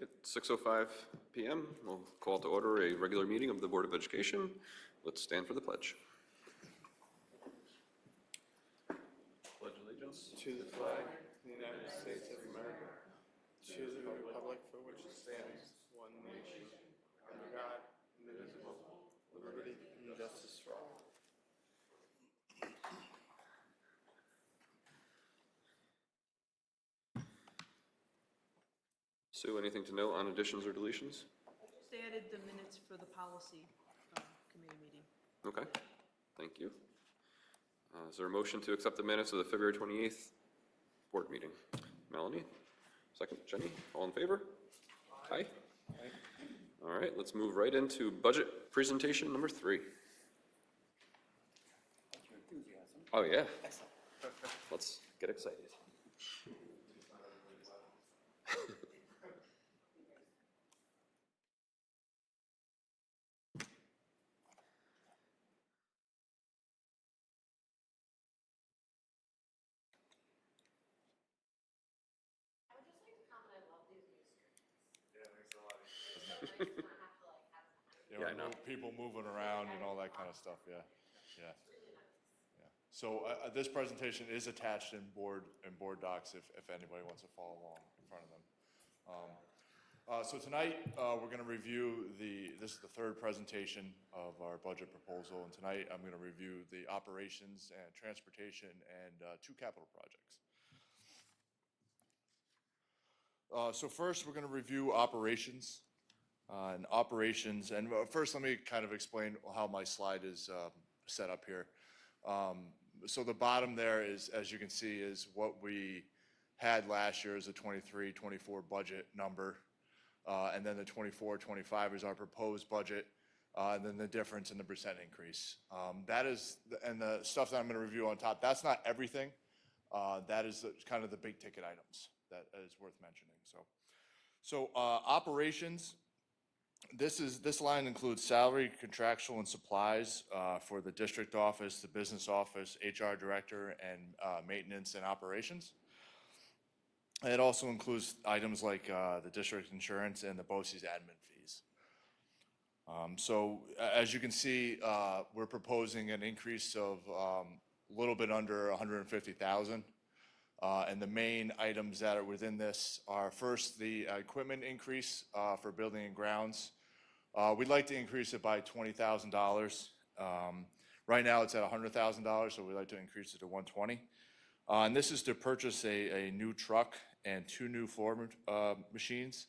It's 6:05 p.m. We'll call to order a regular meeting of the Board of Education. Let's stand for the pledge. Pledge allegiance to the flag of the United States of America, to the republic for which it stands, one nation, under God, indivisible, with liberty and justice for all. Sue, anything to note on additions or deletions? Just added the minutes for the policy committee meeting. Okay, thank you. Is there a motion to accept the minutes of the February 28th board meeting? Melanie? Second, Jenny? All in favor? Aye. All right, let's move right into budget presentation number 3. Oh, yeah. Let's get excited. Yeah, I know. People moving around and all that kind of stuff, yeah. So this presentation is attached in board docs if anybody wants to follow along in front of them. So tonight, we're going to review this is the third presentation of our budget proposal, and tonight I'm going to review the operations and transportation and 2 capital projects. So first, we're going to review operations. And first, let me kind of explain how my slide is set up here. So the bottom there is, as you can see, is what we had last year as a 23-24 budget number. And then the 24-25 is our proposed budget, and then the difference in the percent increase. That is, and the stuff that I'm going to review on top, that's not everything. That is kind of the big ticket items that is worth mentioning. So operations. This line includes salary, contractual, and supplies for the district office, the business office, HR director, and maintenance and operations. It also includes items like the district insurance and the BOCES admin fees. So as you can see, we're proposing an increase of a little bit under 150,000. And the main items that are within this are first the equipment increase for building and grounds. We'd like to increase it by $20,000. Right now it's at $100,000, so we'd like to increase it to $120,000. And this is to purchase a new truck and 2 new floor machines.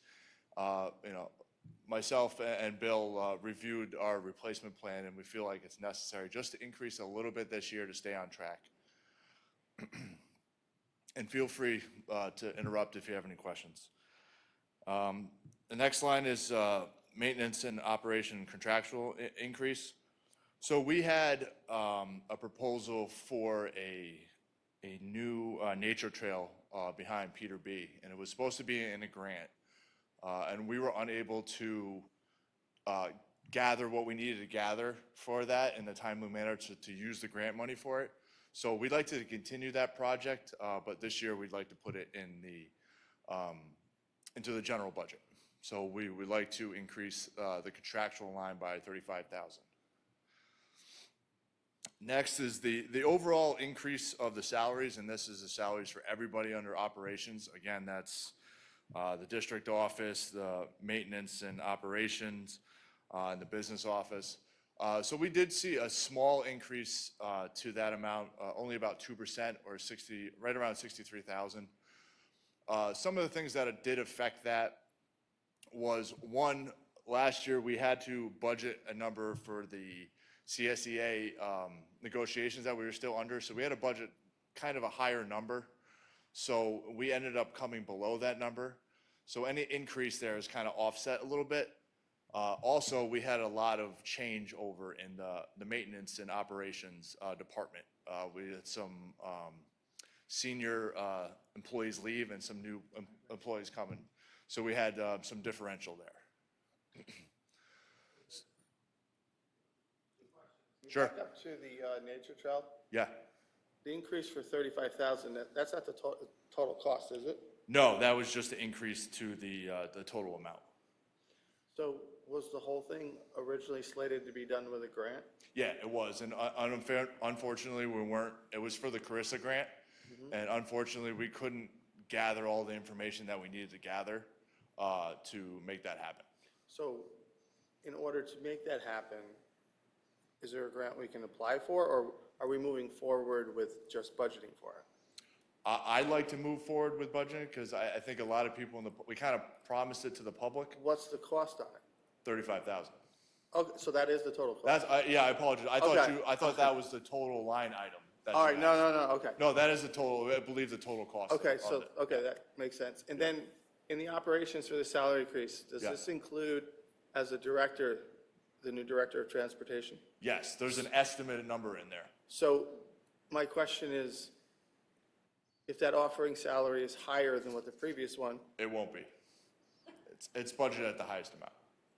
Myself and Bill reviewed our replacement plan, and we feel like it's necessary just to increase a little bit this year to stay on track. And feel free to interrupt if you have any questions. The next line is maintenance and operation contractual increase. So we had a proposal for a new nature trail behind Peter B., and it was supposed to be in a grant. And we were unable to gather what we needed to gather for that in a timely manner to use the grant money for it. So we'd like to continue that project, but this year we'd like to put it in into the general budget. So we would like to increase the contractual line by $35,000. Next is the overall increase of the salaries, and this is the salaries for everybody under operations. Again, that's the district office, the maintenance and operations, and the business office. So we did see a small increase to that amount, only about 2% or right around 63,000. Some of the things that did affect that was, one, last year we had to budget a number for the CSEA negotiations that we were still under. So we had to budget kind of a higher number. So we ended up coming below that number. So any increase there is kind of offset a little bit. Also, we had a lot of change over in the maintenance and operations department. We had some senior employees leave and some new employees coming. So we had some differential there. Sure. Back up to the nature trail. Yeah. The increase for $35,000. That's not the total cost, is it? No, that was just to increase to the total amount. So was the whole thing originally slated to be done with a grant? Yeah, it was, and unfortunately, we weren't, it was for the Carissa grant, and unfortunately, we couldn't gather all the information that we needed to gather to make that happen. So in order to make that happen, is there a grant we can apply for, or are we moving forward with just budgeting for it? I'd like to move forward with budgeting, because I think a lot of people we kind of promised it to the public, What's the cost on it? $35,000. Okay, so that is the total cost? That's, yeah, I apologize, I Okay. thought that was the total line item. that All you right, no, asked. no, no, okay. No, that is the total, I believe the total cost. Okay, of so, it. okay, that makes sense. And then in the operations for the salary increase, does Yeah. this include as a director, the new director of transportation? Yes, there's an estimated number in there. So my question is, if that offering salary is higher than what the previous one, It won't be. It's budgeted at the highest amount.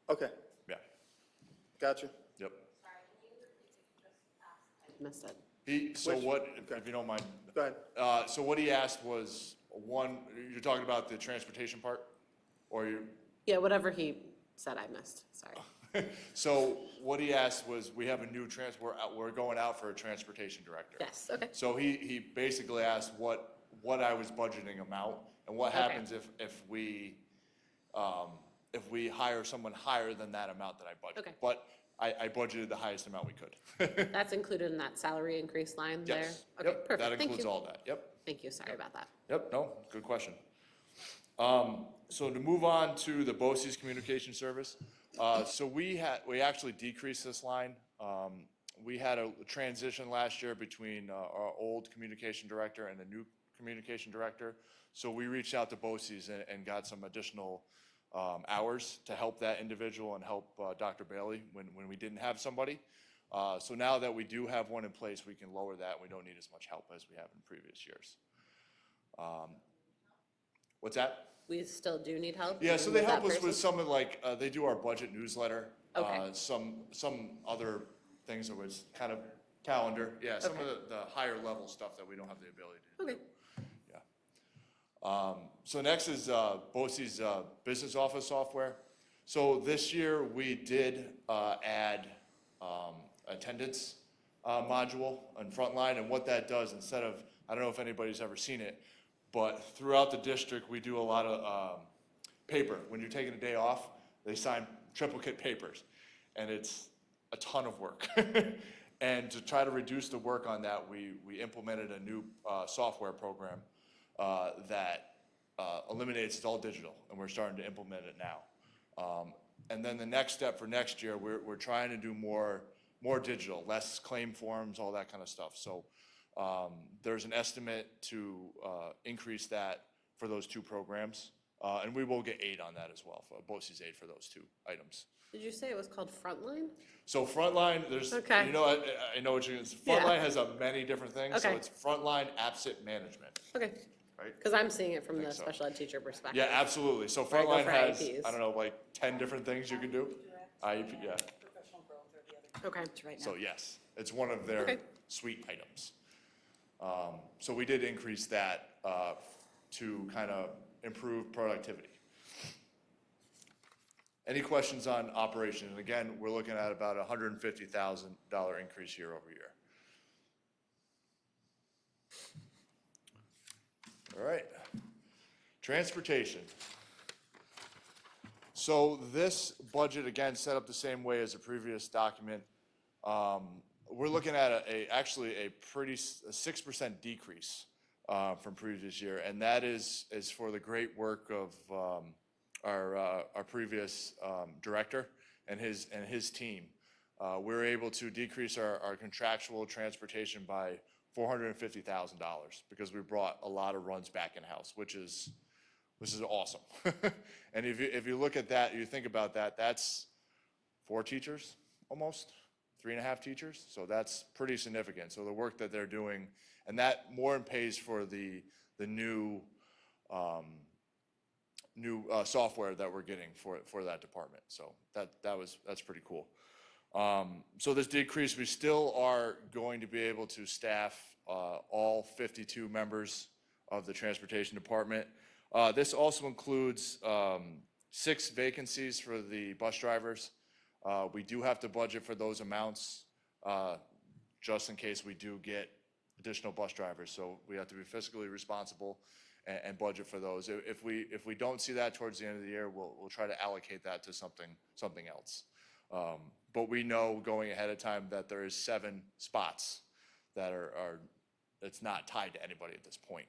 okay, Yeah, gotcha. yep. Missed it. So Which- what, okay. if you don't mind, Go ahead. so what he asked was, one, you're talking about the transportation part? Or you, Yeah, whatever he said I missed, sorry. so what he asked was, we have a new we're going out for a transportation director. Yes, okay. So he basically asked what I was budgeting amount, and what Okay. happens if we hire someone higher than that amount that I budgeted. Okay. But I budgeted the highest amount we could. That's included in that salary increase line there? Yes, Okay, yep, perfect. that Thank includes you. all that, yep. Thank you, sorry about that. Yep, no, good question. So to move on to the BOCES communication service, so we actually decreased this line. We had a transition last year between our old communication director and the new communication director. So we reached out to BOCES and got some additional hours to help that individual and help Dr. Bailey when we didn't have somebody. So now that we do have one in place, we can lower that, and we don't need as much help as we have in previous years. What's that? We still do need help? Yeah, so even they with help that us with person? some of they do our budget newsletter. Okay. Some other things that was kind of calendar, yeah, some of Okay. the higher level stuff that we don't have the ability to do. Okay, So next is BOCES business office software. So this year, we did add attendance module on Frontline, and what that does, instead of, I don't know if anybody's ever seen it, but throughout the district, we do a lot of paper. When you're taking a day off, they sign triplicate papers, and it's a ton of work. And to try to reduce the work on that, we implemented a new software program that eliminates, it's all digital, and we're starting to implement it now. And then the next step for next year, we're trying to do more digital, less claim forms, all that kind of stuff. So there's an estimate to increase that for those two programs, and we will get aid on that as well, for BOCES aid for those two items. did you say it was called Frontline? So Frontline, there's, Okay. you know, I know what you're, Yeah. Frontline has many different things, so Okay. it's Frontline Asset Management, Okay, right? because I'm seeing it from the so. special ed teacher perspective. Yeah, absolutely. So Where I go Frontline for has, IEPs. I don't know, like 10 different things you can do. IEP, yeah. Okay, So yes, it's one of their Okay. suite items. So we did increase that to kind of improve productivity. Any questions on operation? And again, we're looking at about $150,000 increase year over year. All right. Transportation. So this budget, again, set up the same way as the previous document. We're looking at actually a 6% decrease from previous year, and that is for the great work of our previous director and his team. We're able to decrease our contractual transportation by $450,000 because we brought a lot of runs back in-house, which is awesome. And if you look at that, you think about that, that's 4 teachers, almost, 3.5 teachers. So that's pretty significant. So the work that they're doing, and that more than pays for the new software that we're getting for that department. So that's pretty cool. So this decrease, we still are going to be able to staff all 52 members of the Transportation Department. This also includes 6 vacancies for the bus drivers. We do have to budget for those amounts just in case we do get additional bus drivers. So we have to be fiscally responsible and budget for those. If we don't see that towards the end of the year, we'll try to allocate that to something else. But we know going ahead of time that there is 7 spots that it's not tied to anybody at this point.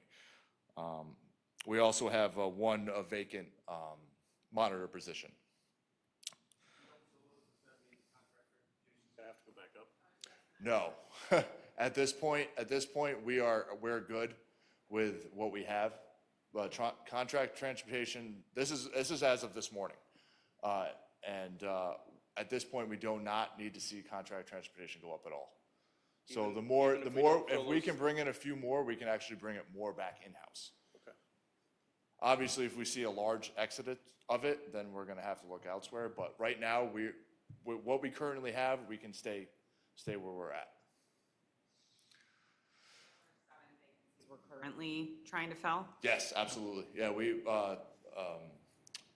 We also have one vacant monitor position. Gonna have to go back up. No, at this point, we're good with what we have. Contract transportation, this is as of this morning. At this point, we do not need to see contract transportation go up at all. So the more, if we can bring in a few more, we can actually bring it more back in-house. Okay. Obviously, if we see a large exodus of it, then we're gonna have to look elsewhere. But right now, what we currently have, we can stay where we're at. We're currently trying to fill? Yes, absolutely. Yeah,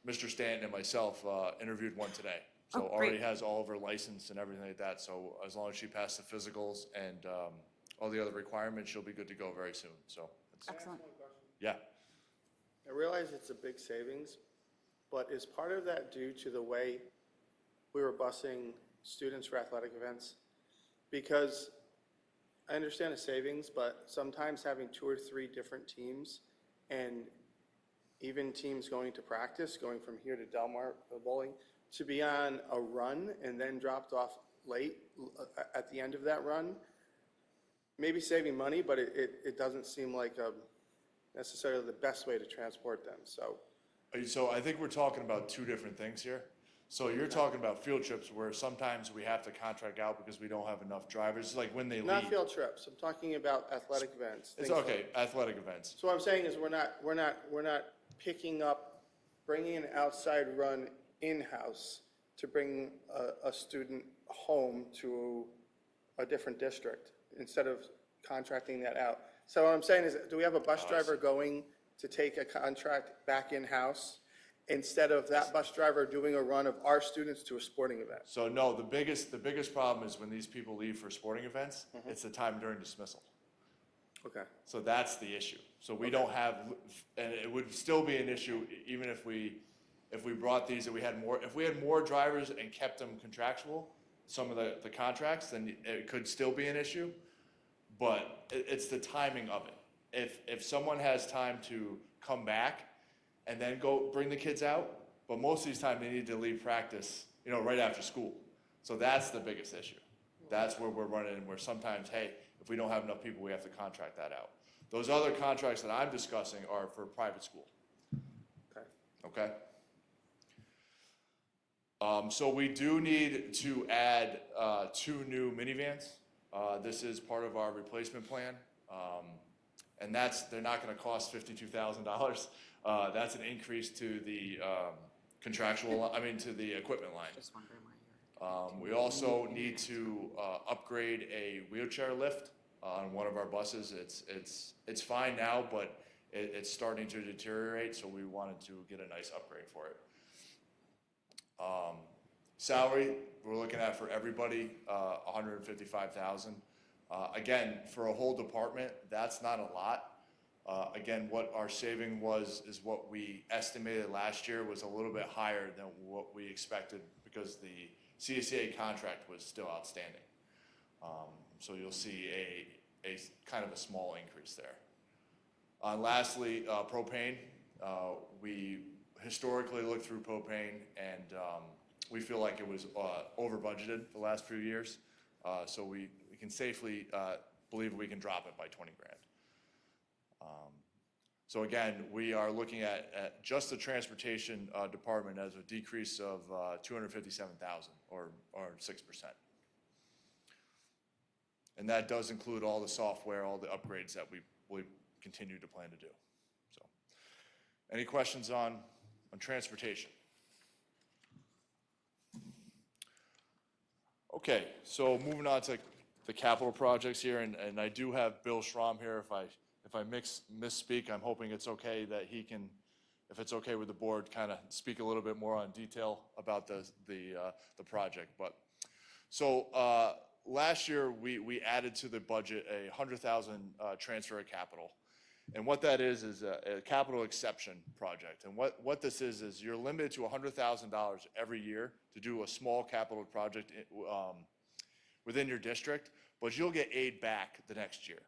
Mr. Stanton and myself interviewed one today. So Oh, great. already has all of her license and everything like that. So as long as she passed the physicals and all the other requirements, she'll be good to go very soon. So, Excellent. yeah. I realize it's a big savings, but is part of that due to the way we were busing students for athletic events? Because I understand the savings, but sometimes having 2 or 3 different teams and even teams going to practice, going from here to Delmar bowling, to be on a run and then dropped off late at the end of that run, maybe saving money, but it doesn't seem like necessarily the best way to transport them, so. So I think we're talking about 2 different things here. So you're talking about field trips where sometimes we have to contract out because we don't have enough drivers, it's like when they leave. Not field trips, I'm talking about athletic events. It's things like- okay, athletic events. So what I'm saying is we're not picking up, bringing an outside run in-house to bring a student home to a different district instead of contracting that out. So what I'm saying is, do we have a bus driver going to take a contract back in-house instead of that bus driver doing a run of our students to a sporting event? So no, the biggest problem is when these people leave for sporting events, it's the time during dismissal. Okay. So that's the issue. So we don't have, and it would still be an issue even if we brought these, if we had more drivers and kept them contractual, some of the contracts, then it could still be an issue. But it's the timing of it. If someone has time to come back and then go bring the kids out, but most of these times they need to leave practice, right after school. So that's the biggest issue. That's where we're running in, where sometimes, hey, if we don't have enough people, we have to contract that out. Those other contracts that I'm discussing are for private school. Okay? So we do need to add 2 new minivans. This is part of our replacement plan. And they're not gonna cost $52,000. That's an increase to the to the equipment line. Just wondering where you're. We also need to upgrade a wheelchair lift on one of our buses. It's fine now, but it's starting to deteriorate, so we wanted to get a nice upgrade for it. Salary, we're looking at for everybody, $155,000. Again, for a whole department, that's not a lot. Again, what our saving is what we estimated last year was a little bit higher than what we expected because the CSEA contract was still outstanding. So you'll see a kind of a small increase there. Lastly, propane. We historically looked through propane and we feel like it was over budgeted the last few years. So we can safely believe we can drop it by 20 grand. So again, we are looking at just the transportation department as a decrease of 257,000 or 6%. And that does include all the software, all the upgrades that we continue to plan to do. So, any questions on transportation? Okay, so moving on to the capital projects here, and I do have Bill Schramm here if if I misspeak, I'm hoping it's okay that he can, if it's okay with the board, kind of speak a little bit more on detail about the project. But, so, last year, we added to the budget a 100,000 transfer of capital. And what that is a capital exception project. And what this is you're limited to $100,000 every year to do a small capital project within your district, but you'll get aid back the next year.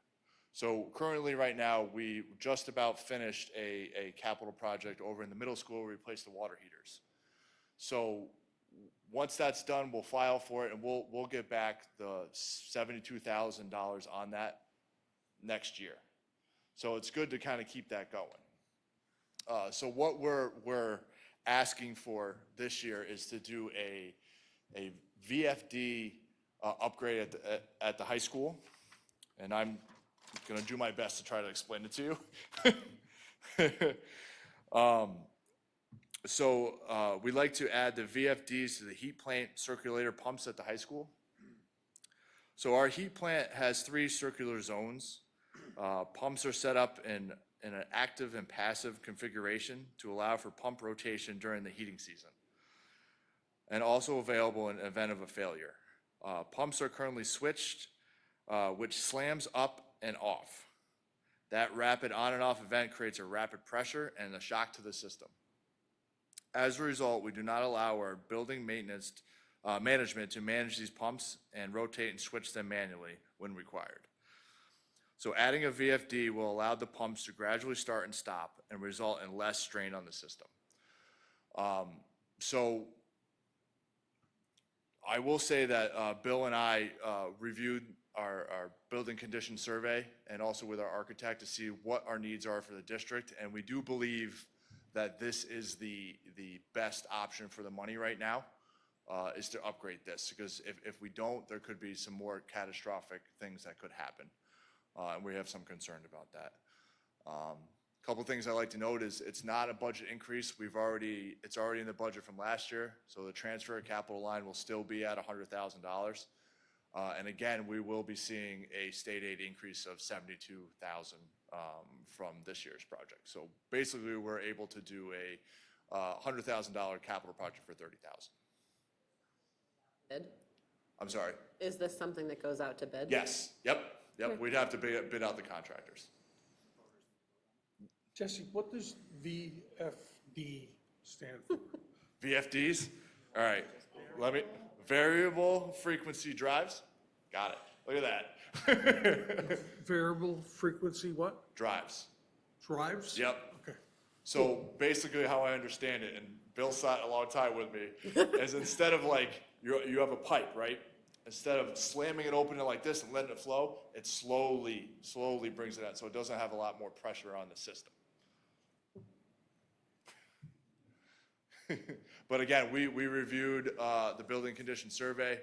So currently, right now, we just about finished a capital project over in the middle school where we replaced the water heaters. So once that's done, we'll file for it and we'll get back the $72,000 on that next year. So it's good to kind of keep that going. So what we're asking for this year is to do a VFD upgrade at the high school, and I'm going to do my best to try to explain it to you. So we'd like to add the VFDs to the heat plant circulator pumps at the high school. So our heat plant has 3 circular zones. Pumps are set up in an active and passive configuration to allow for pump rotation during the heating season, and also available in event of a failure. Pumps are currently switched, which slams up and off. That rapid on and off event creates a rapid pressure and a shock to the system. As a result, we do not allow our building management to manage these pumps and rotate and switch them manually when required. So adding a VFD will allow the pumps to gradually start and stop and result in less strain on the system. So I will say that Bill and I reviewed our building condition survey and also with our architect to see what our needs are for the district, and we do believe that this is the best option for the money right now, is to upgrade this, because if we don't, there could be some more catastrophic things that could happen. And we have some concern about that. Couple things I like to note is it's not a budget increase. It's already in the budget from last year, so the transfer of capital line will still be at $100,000. And again, we will be seeing a state aid increase of $72,000 from this year's project. So basically, we're able to do a $100,000 capital project for $30,000. Bid? I'm sorry. Is this something that goes out to bid? Yes. Yep. We'd have to bid out the contractors. Jesse, what does VFD stand for? VFDs? All right. Variable frequency drives. Got it. Look at that. Variable frequency what? Drives. Drives? Yep. Okay. So basically how I understand it, and Bill sat a long time with me, is instead of like, you have a pipe, right? Instead of slamming it open like this and letting it flow, it slowly brings it out, so it doesn't have a lot more pressure on the system. But again, we reviewed the building condition survey,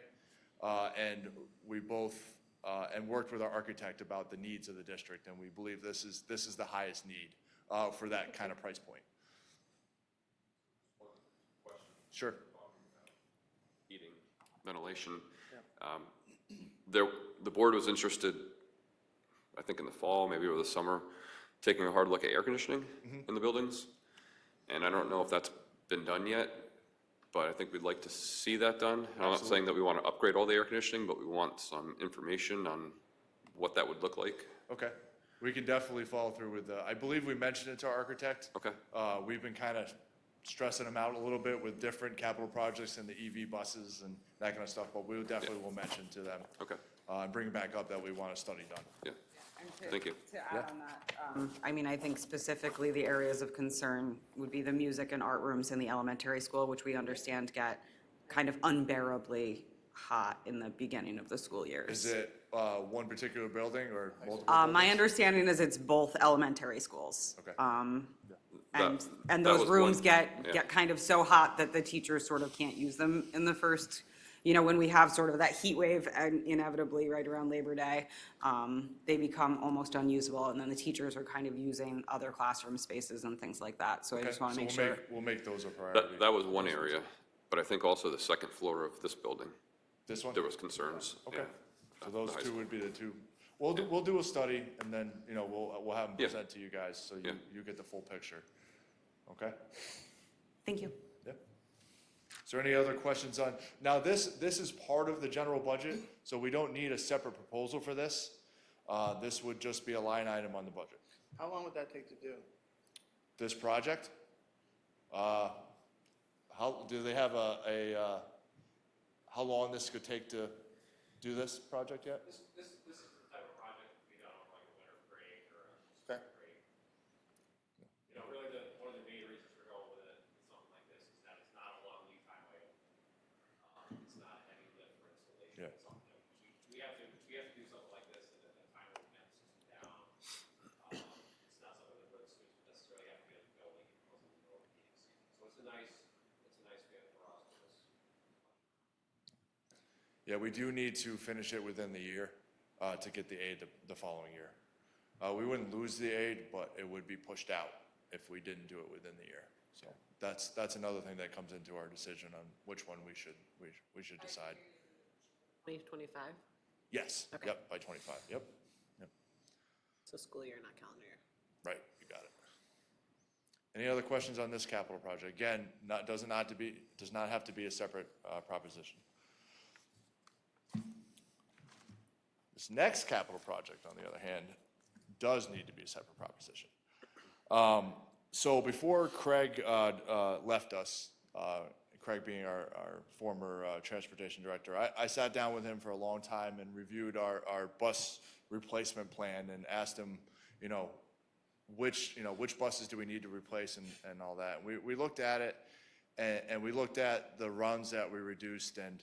and we both and worked with our architect about the needs of the district, and we believe this is the highest need for that kind of price point. Sure. Heating, ventilation. The board was interested, I think in the fall, maybe over the summer, taking a hard look at air conditioning in the buildings. And I don't know if that's been done yet, but I think we'd like to see that done. And I'm not saying that we want to upgrade all the air conditioning, but we want some information on what that would look like. Okay. We can definitely follow through with I believe we mentioned it to our architect. Okay. We've been kind of stressing them out a little bit with different capital projects and the EV buses and that kind of stuff, but we definitely will mention to them. Okay. And bring back up that we want a study done. Yeah. And to- Thank you. To add on that, I mean, I think specifically the areas of concern would be the music and art rooms in the elementary school, which we understand get kind of unbearably hot in the beginning of the school years. Is it one particular building or multiple My buildings? understanding is it's both elementary schools. Okay. And That those was rooms one- get yeah. kind of so hot that the teachers sort of can't use them in the first, when we have sort of that heat wave and inevitably right around Labor Day, they become almost unusable, and then the teachers are kind of using other classroom spaces and things like that. So I Okay, just want to so make sure. we'll make those a priority. That was one area, but I think also the second floor of this building, This one? there was concerns. Okay. yeah, So at those the high two school. would be the two. we'll do a study, and then, you know, we'll have them Yeah. present to you guys, so Yeah. you get the full picture. Okay? Thank you. Yep. Is there any other questions on, now this is part of the general budget, so we don't need a separate proposal for this. This would just be a line item on the budget. How long would that take to do? This project, how, do they have how long this could take to do this project yet? This is the type of project that we done on like a winter break or a Okay. spring break. You know, really one of the main reasons we're going with something like this is that it's not a long lead time item. It's not a heavy lift for installation. Yeah. It's something that we have to do something like this at a time when we have the system down. It's not something that students necessarily have to be in the building because of the overheating season. So it's a nice fit for us. Yeah, we do need to finish it within the year, to get the aid the following year. We wouldn't lose the aid, but it would be pushed out if we didn't do it within the year. So that's another thing that comes into our decision on which one we should decide. 2025, Yes, Okay. yep, by 25, yep, so school year, not calendar year. right, you got it. Any other questions on this capital project? Again, does not have to be a separate, proposition. This next capital project, on the other hand, does need to be a separate proposition. So before Craig left us, Craig being our former transportation director, I sat down with him for a long time and reviewed our bus replacement plan and asked him, which buses do we need to replace and all that. We looked at it, and we looked at the runs that we reduced, and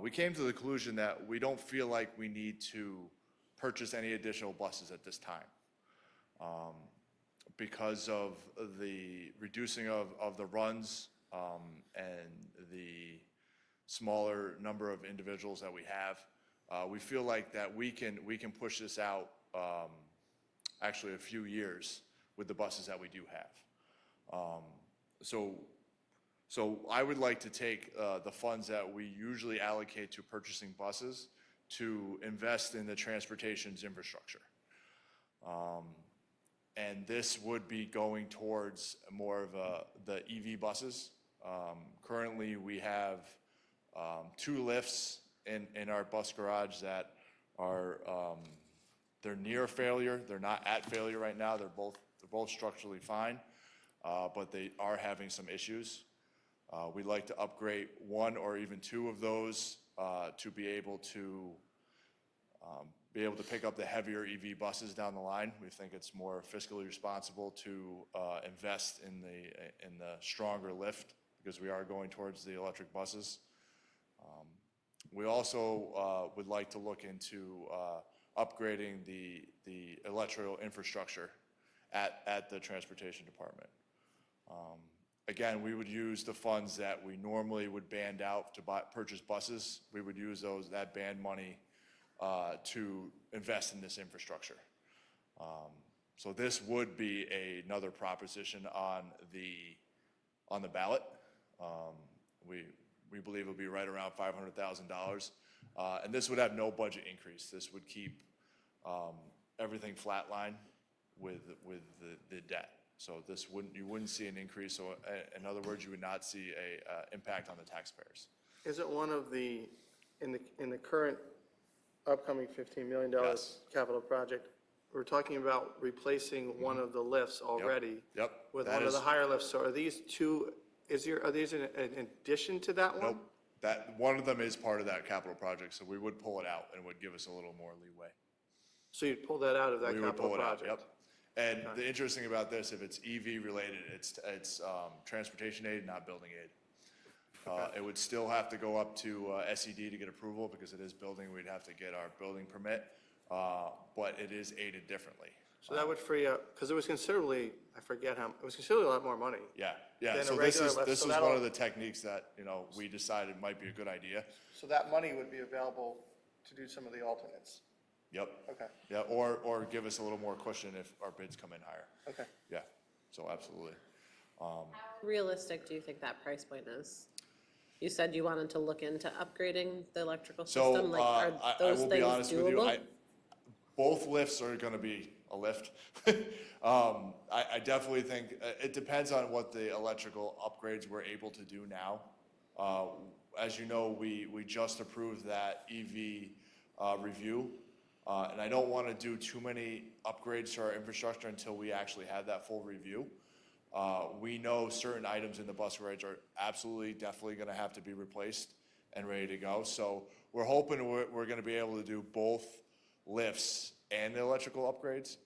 we came to the conclusion that we don't feel like we need to purchase any additional buses at this time, because of the reducing of the runs and the smaller number of individuals that we have. We feel like that we can push this out actually a few years with the buses that we do have. So I would like to take the funds that we usually allocate to purchasing buses to invest in the transportation's infrastructure. And this would be going towards more of the EV buses. Currently, we have 2 lifts in our bus garage that are, they're near failure. They're not at failure right now. They're both structurally fine, but they are having some issues. We'd like to upgrade 1 or even 2 of those to be able to pick up the heavier EV buses down the line. We think it's more fiscally responsible to invest in the stronger lift because we are going towards the electric buses. We also would like to look into upgrading the electrical infrastructure at the transportation department. Again, we would use the funds that we normally would band out to purchase buses. We would use that band money to invest in this infrastructure. So this would be another proposition on the ballot. We believe it'll be right around $500,000. And this would have no budget increase. This would keep everything flatline with the debt. So you wouldn't see an increase. So in other words, you would not see a impact on the taxpayers. Is it one of the, in the current upcoming $15 million Yes. capital project, we're talking about replacing one of the lifts already? Yep. With That one of the is- higher lifts, so are these 2, are these in addition to that one? Nope. That, one of them is part of that capital project, so we would pull it out and it would give us a little more leeway. So you'd pull that out of that We would capital pull it out, project? yep. And the interesting about this, if it's EV related, it's transportation aid, not building aid. It would still have to go up to SED to get approval because it is building. We'd have to get our building permit, but it is aided differently. So that would free up, because it was considerably, I forget how, it was considerably a lot more money. Yeah. Than a So regular lift, this so is one that'll- of the techniques that, we decided might be a good idea. So that money would be available to do some of the alternates? Yep. Okay, Yeah, or give us a little more cushion if our bids come in higher. okay. Yeah, so absolutely. How realistic do you think that price point is? You said you wanted to look into upgrading the electrical So, system, like, I are those will be things honest with you, doable? both lifts are gonna be a lift. I definitely think, it depends on what the electrical upgrades we're able to do now. As you know, we just approved that EV review, and I don't wanna do too many upgrades to our infrastructure until we actually have that full review. We know certain items in the bus garage are absolutely, definitely gonna have to be replaced and ready to go. So we're hoping we're gonna be able to do both lifts and the electrical upgrades,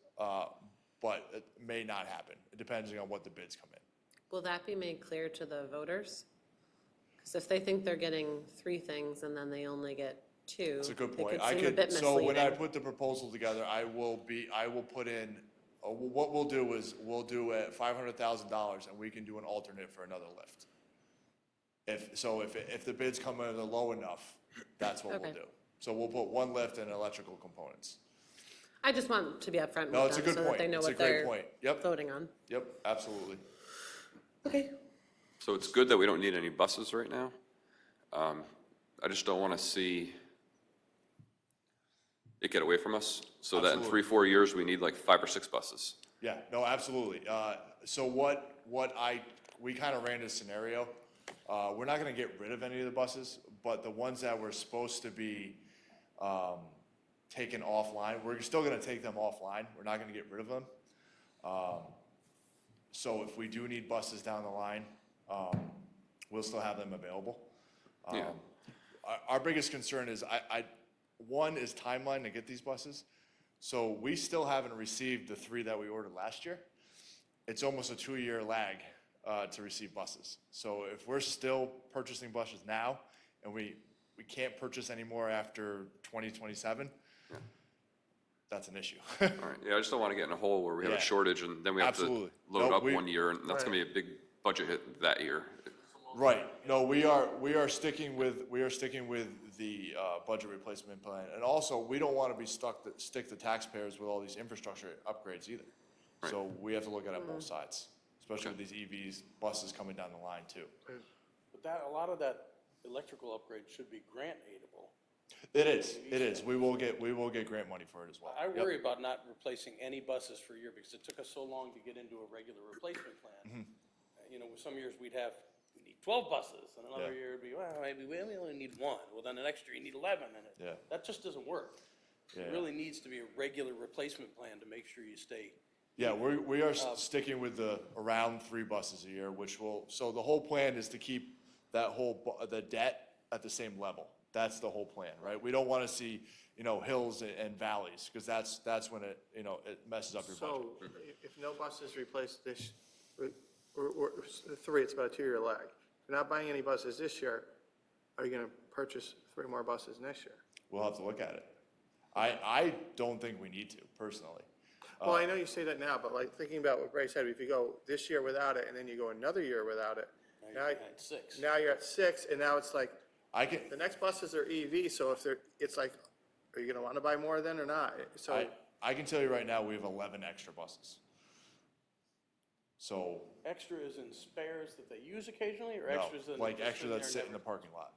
but it may not happen, depending on what the bids come in. Will that be made clear to the voters? Because if they think they're getting 3 things and then they only get 2, It's a good it point. could I seem a could, bit so when I misleading. put the proposal together, I will put in, what we'll do is, we'll do at $500,000 and we can do an alternate for another lift. If the bids come in low enough, that's what we'll Okay. do. So we'll put 1 lift and electrical components. I just want to be upfront No, with it's a them good so that point. they know It's a what great they're point. Yep, voting on. yep, absolutely. Okay. So it's good that we don't need any buses right now. I just don't want to see it get away from us, so that in Absolutely. 3-4 years, we need like 5 or 6 buses. Yeah, no, absolutely. So we kind of ran this scenario. We're not gonna get rid of any of the buses, but the ones that were supposed to be taken offline, we're still gonna take them offline. We're not gonna get rid of them. So if we do need buses down the line, we'll still have them available. Yeah. Our biggest concern is, one is timeline to get these buses. So we still haven't received the 3 that we ordered last year. It's almost a 2-year lag to receive buses. So if we're still purchasing buses now, and we can't purchase anymore after 2027, that's an issue. All right, yeah, I just don't want to get in a hole where we have a Yeah. shortage and then we have to Absolutely. load No, up we- 1 year, and that's gonna be a big budget hit that year. Right, no, we are sticking with the budget replacement plan. And also, we don't want to be stick the taxpayers with all these infrastructure upgrades either. So we have to look at it both sides, especially with these EVs, buses coming down the line too. But a lot of that electrical upgrade should be grant aidable. It is. We will get grant money for it as well. I Yep. worry about not replacing any buses for a year because it took us so long to get into a regular replacement plan. You know, some years we need 12 buses, and another Yeah. year it'd be, well, maybe we only need 1. Well, then the next year you need 11, and Yeah. that just doesn't work. Yeah. It really needs to be a regular replacement plan to make sure you stay. Yeah, we are sticking with around 3 buses a year, so the whole plan is to keep that the debt at the same level. That's the whole plan, right? We don't want to see, hills and valleys, because that's when it messes up your budget. So if no buses replaced this, or 3, it's about a 2-year lag. If you're not buying any buses this year, are you going to purchase 3 more buses next year? We'll have to look at it. I don't think we need to, personally. Well, I know you say that now, but like thinking about what Ray said, if you go this year without it and then you go another year without it, Now you're at 6. now you're at 6, and now it's like, I can, the next buses are EV, so it's like, are you gonna wanna buy more then or not? So, I can tell you right now, we have 11 extra buses. So, Extra is in spares that they use occasionally, or no, extras in? like just extra in that there sit in the never- parking lot.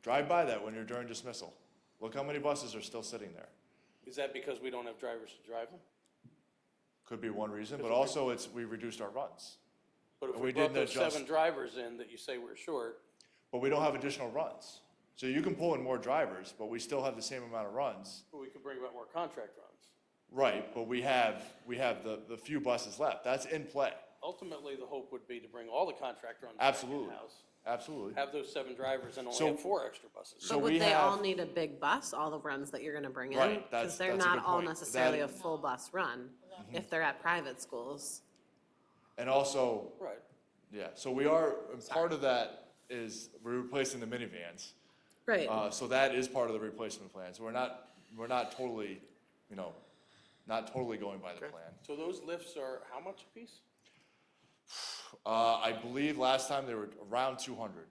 Drive by that when you're during dismissal. Look how many buses are still sitting there. Is that because we don't have drivers to drive them? Could be one reason, but also we reduced our runs. But if We we brought didn't those adjust. 7 drivers in that you say we're short, But we don't have additional runs. So you can pull in more drivers, but we still have the same amount of runs. we could bring about more contract runs. Right, but we have the few buses left. That's in play. Ultimately, the hope would be to bring all the contract runs back Absolutely. in-house, Absolutely. have those 7 drivers and only So- have 4 extra buses. So But we would they all have- need a big bus, all the runs that you're gonna bring in? Right, that's Because they're a not good all point. necessarily a That- full bus run, if they're at private schools. And also, Right. yeah, so we are, and part of that is we're replacing the minivans. Right. So that is part of the replacement plan. So we're not totally, not totally going by the plan. So those lifts are how much a piece? I believe last time they were around 200.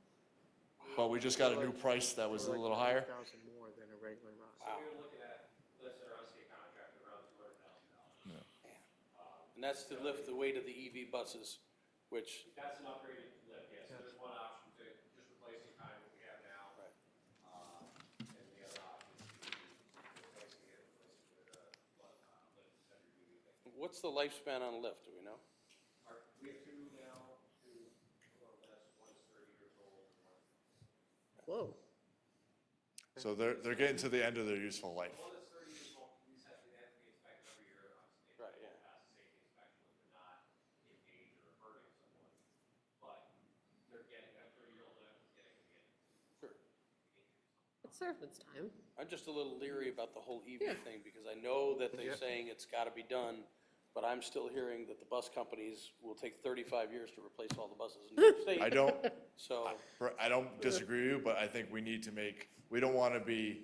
But we just got a new price that was a little higher. 1,000 more than a regular bus. So you're looking at lifts that are on state contract around $200,000. And that's to lift the weight of the EV buses, which, That's an upgraded lift, yes. There's one option to just replace in kind what we have now. Right. And the other option is to What's the lifespan on a lift, do we know? We have two now, two more or less, one is 30 years old and one. Whoa. So they're getting to the end of their useful life. One that's 30 years old, they have to be inspected every year, obviously. Right, yeah. Pass a safety inspection if they're not in danger of hurting someone. But they're getting, that 30-year-old lift is getting to the end. Sure. It's served its time. I'm just a little leery about the whole EV thing, because I know that they're saying it's gotta be done, but I'm still hearing that the bus companies will take 35 years to replace all the buses in New York State. I don't, So, I don't disagree with you, but I think we need to we don't want to be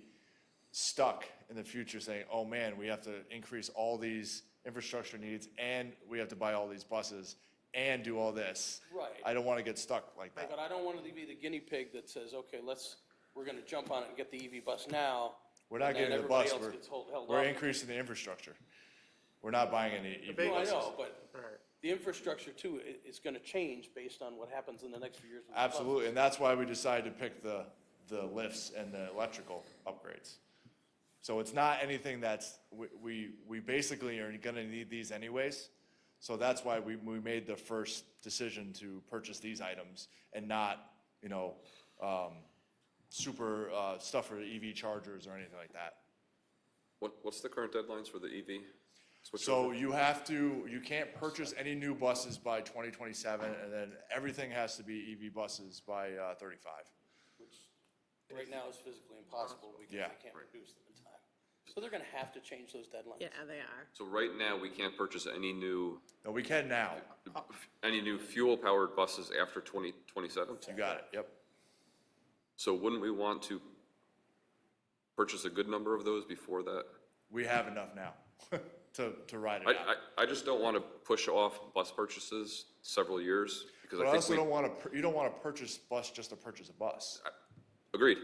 stuck in the future saying, oh man, we have to increase all these infrastructure needs and we have to buy all these buses and do all this. Right. I don't want to get stuck like that. but I don't wanna be the guinea pig that says, okay, we're gonna jump on it and get the EV bus now. We're not and then getting the bus, everybody else gets held we're off. increasing the infrastructure. We're not buying any EV No, I buses. know, but Right. the infrastructure too, is gonna change based on what happens in the next few years. with the buses. Absolutely, and that's why we decided to pick the lifts and the electrical upgrades. So it's not anything that's, we basically are gonna need these anyways. So that's why we made the first decision to purchase these items and not, super, stuff for EV chargers or anything like that. What's the current deadlines for the EV? So you can't purchase any new buses by 2027, and then everything has to be EV buses by 35. Which right now is physically impossible because Yeah. they can't produce them in time. So they're gonna have to change those deadlines. Yeah, they are. So right now, we can't purchase any new No, we can now. fuel-powered buses after 2027? You got it, yep. So wouldn't we want to purchase a good number of those before that? We have enough now to ride it out. I just don't want to push off bus purchases several years, because But I I think also we, don't want to, you don't want to purchase bus just to purchase a bus. agreed.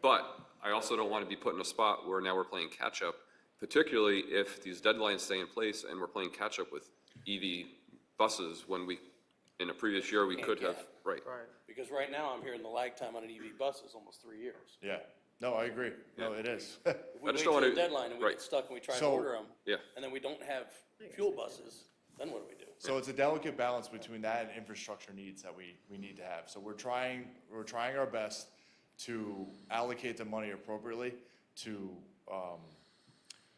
But I also don't want to be put in a spot where now we're playing catch-up, particularly if these deadlines stay in place and we're playing catch-up with EV buses when in a previous year, we could have, right. Right. Because right now, I'm hearing the lag time on an EV bus is almost 3 years. Yeah, no, I agree. No, it is. If we I wait just till don't the wanna- deadline and we right. get stuck and we try to So- order them. Yeah. And then we don't have fuel buses, then what do we do? So it's a delicate balance between that and infrastructure needs that we need to have. So we're trying our best to allocate the money appropriately, to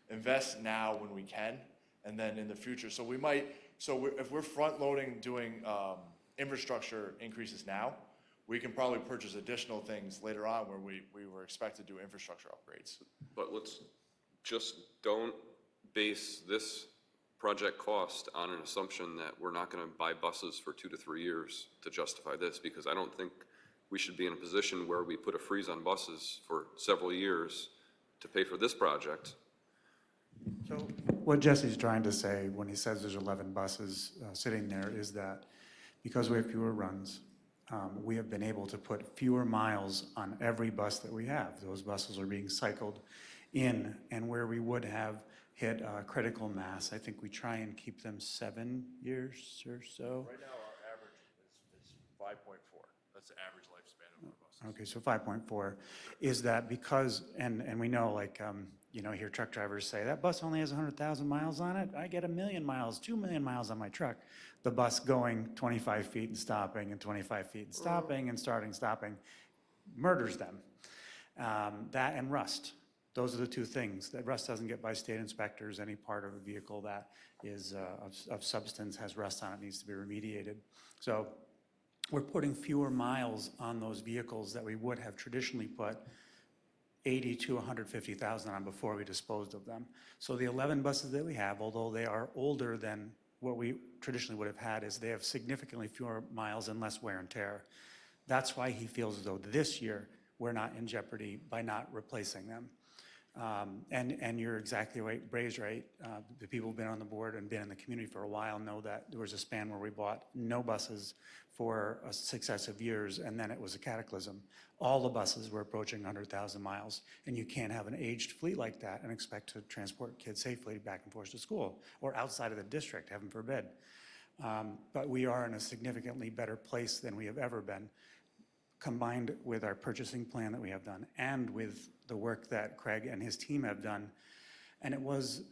invest now when we can, and then in the future. So if we're front-loading doing infrastructure increases now, we can probably purchase additional things later on where we were expected to do infrastructure upgrades. But let's just don't base this project cost on an assumption that we're not going to buy buses for 2 to 3 years to justify this, because I don't think we should be in a position where we put a freeze on buses for several years to pay for this project. So what Jesse's trying to say when he says there's 11 buses sitting there is that because we have fewer runs, we have been able to put fewer miles on every bus that we have. Those buses are being cycled in, and where we would have hit critical mass, I think we try and keep them 7 years or so. Right now, our average is 5.4. That's the average lifespan of our buses. Okay, so 5.4 is that because, and we know, like, hear truck drivers say, that bus only has 100,000 miles on it, I get 1 million miles, 2 million miles on my truck. The bus going 25 feet and stopping, and 25 feet and stopping, and starting, stopping, murders them. That and rust. Those are the two things. That rust doesn't get by state inspectors. Any part of a vehicle that is of substance, has rust on it, needs to be remediated. So we're putting fewer miles on those vehicles that we would have traditionally put 80 to 150,000 on before we disposed of them. So the 11 buses that we have, although they are older than what we traditionally would have had, is they have significantly fewer miles and less wear and tear. That's why he feels as though this year we're not in jeopardy by not replacing them. And you're exactly right, Bray's right. The people who've been on the board and been in the community for a while know that there was a span where we bought no buses for successive years, and then it was a cataclysm. All the buses were approaching 100,000 miles, and you can't have an aged fleet like that and expect to transport kids safely back and forth to school or outside of the district, heaven forbid. But we are in a significantly better place than we have ever been, combined with our purchasing plan that we have done and with the work that Craig and his team have done. And it was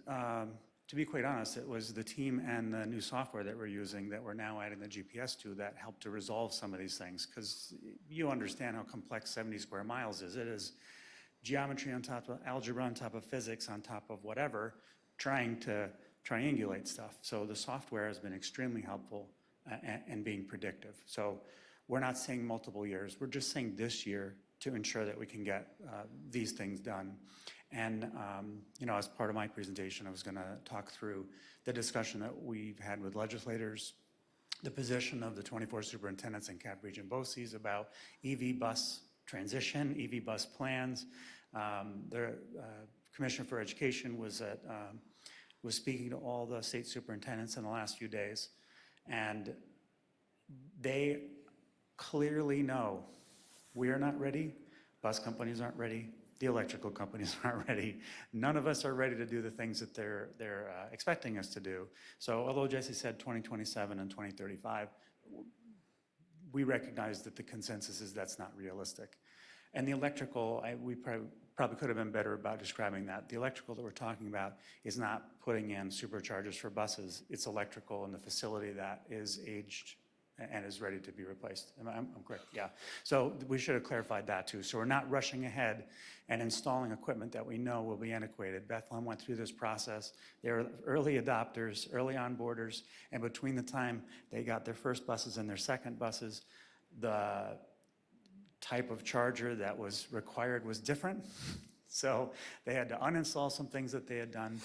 to be quite honest, it was the team and the new software that we're using that we're now adding the GPS to that helped to resolve some of these things. Because you understand how complex 70 square miles is. It is geometry on top of algebra, on top of physics, on top of whatever, trying to triangulate stuff. So the software has been extremely helpful and being predictive. So we're not saying multiple years. We're just saying this year to ensure that we can get these things done. And, you know, as part of my presentation, I was going to talk through the discussion that we've had with legislators, the position of the 24 superintendents in Cap Region BOCES about EV bus transition, EV bus plans. The Commissioner for Education was speaking to all the state superintendents in the last few days, and they clearly know we are not ready, bus companies aren't ready, the electrical companies aren't ready. None of us are ready to do the things that they're expecting us to do. So although Jesse said 2027 and 2035, we recognize that the consensus is that's not realistic. And the electrical, we probably could have been better about describing that. The electrical that we're talking about is not putting in superchargers for buses. It's electrical in the facility that is aged and is ready to be replaced. I'm correct, yeah. So we should have clarified that too. So we're not rushing ahead and installing equipment that we know will be antiquated. Bethlehem went through this process. They were early adopters, early onboarders, and between the time they got their first buses and their second buses, the type of charger that was required was different. So they had to uninstall some things that they had done.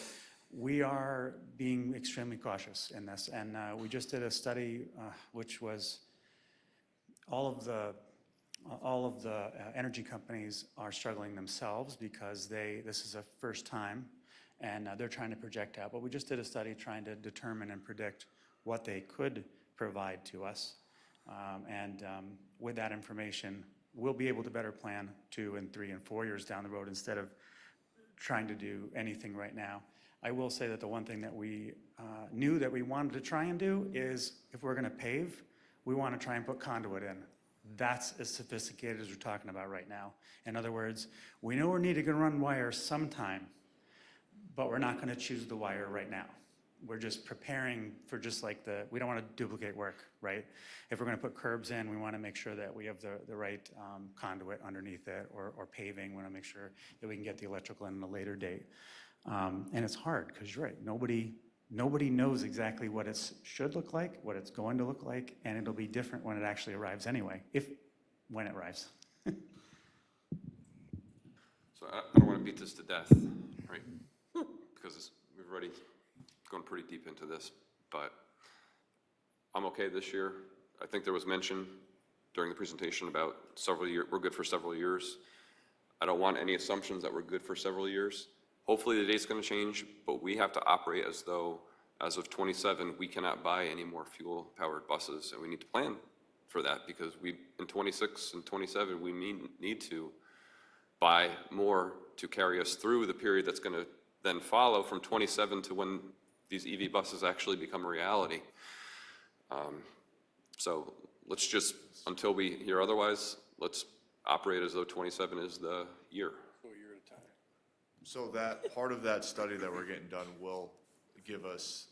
We are being extremely cautious in this, and we just did a study which was all of the energy companies are struggling themselves because this is a first time, and they're trying to project out. But we just did a study trying to determine and predict what they could provide to us, and with that information, we'll be able to better plan 2 and 3 and 4 years down the road instead of trying to do anything right now. I will say that the one thing that we knew that we wanted to try and do is if we're going to pave, we want to try and put conduit in. That's as sophisticated as we're talking about right now. In other words, we know we're needing to run wire sometime, but we're not going to choose the wire right now. We're just preparing for just like we don't want to duplicate work, right? If we're going to put curbs in, we want to make sure that we have the right conduit underneath it or paving. We want to make sure that we can get the electrical in a later date. And it's hard because you're right. Nobody knows exactly what it should look like, what it's going to look like, and it'll be different when it actually arrives anyway, when it arrives. So I don't want to beat this to death, right? Because we've already gone pretty deep into this, but I'm okay this year. I think there was mention during the presentation about several years, we're good for several years. I don't want any assumptions that we're good for several years. Hopefully the date's going to change, but we have to operate as though, as of 27, we cannot buy any more fuel-powered buses, and we need to plan for that because in 26 and 27, we need to buy more to carry us through the period that's going to then follow from 27 to when these EV buses actually become a reality. So let's just, until we hear otherwise, let's operate as though 27 is the year. So that, part of that study that we're getting done will give us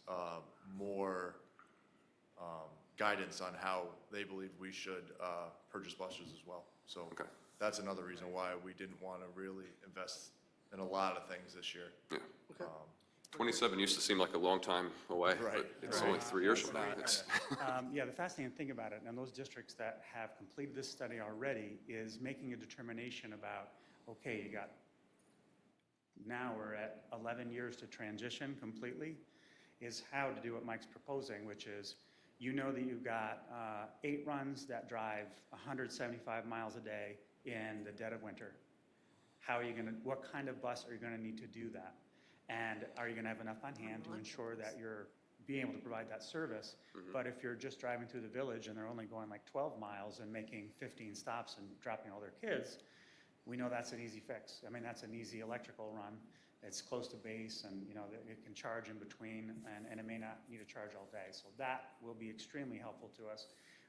more guidance on how they believe we should purchase buses as well. So Okay. that's another reason why we didn't want to really invest in a lot of things this year. Yeah. 27 used to seem like a long time away, Right. but it's only 3 years from now. It's- Yeah, the fascinating thing about it, and those districts that have completed this study already, is making a determination about, okay, now we're at 11 years to transition completely, is how to do what Mike's proposing, which is, you know that you've got 8 runs that drive 175 miles a day in the dead of winter. How are you going to, what kind of bus are you going to need to do that? And are you going to have enough on hand to ensure that you're being able to provide that service? But if you're just driving through the village and they're only going like 12 miles and making 15 stops and dropping all their kids, we know that's an easy fix. I mean, that's an easy electrical run. It's close to base and, you know, it can charge in between and it may not need to charge all day. So that will be extremely helpful to us.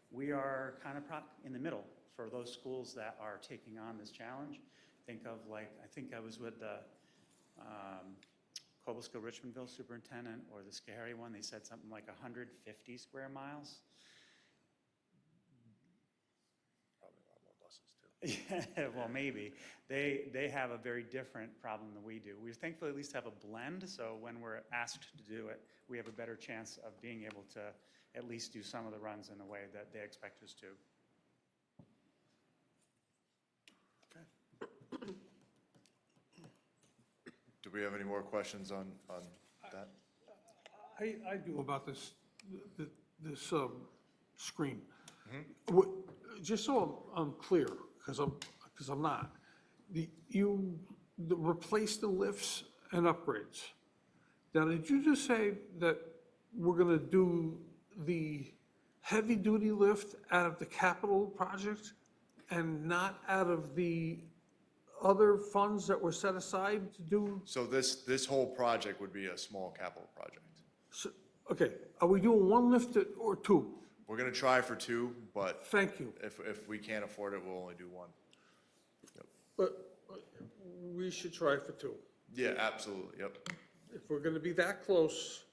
We are kind of in the middle for those schools that are taking on this challenge. Think of like, I think I was with the Cobleskill-Richmondville superintendent or the Schoharie one, they said something like 150 square miles. Probably a lot more buses too. Yeah, well, maybe. They have a very different problem than we do. We thankfully at least have a blend, so when we're asked to do it, we have a better chance of being able to at least do some of the runs in a way that they expect us to. Do we have any more questions on that? I do about this screen. Just so I'm clear, because I'm not, replace the lifts and upgrades. Now, did you just say that we're gonna do the heavy-duty lift out of the capital project and not out of the other funds that were set aside to do? So this whole project would be a small capital project. Okay, are we doing one lift or two? We're gonna try for two, but Thank you. if we can't afford it, we'll only do one. But we should try for two. Yeah, absolutely, yep, If we're gonna be that close,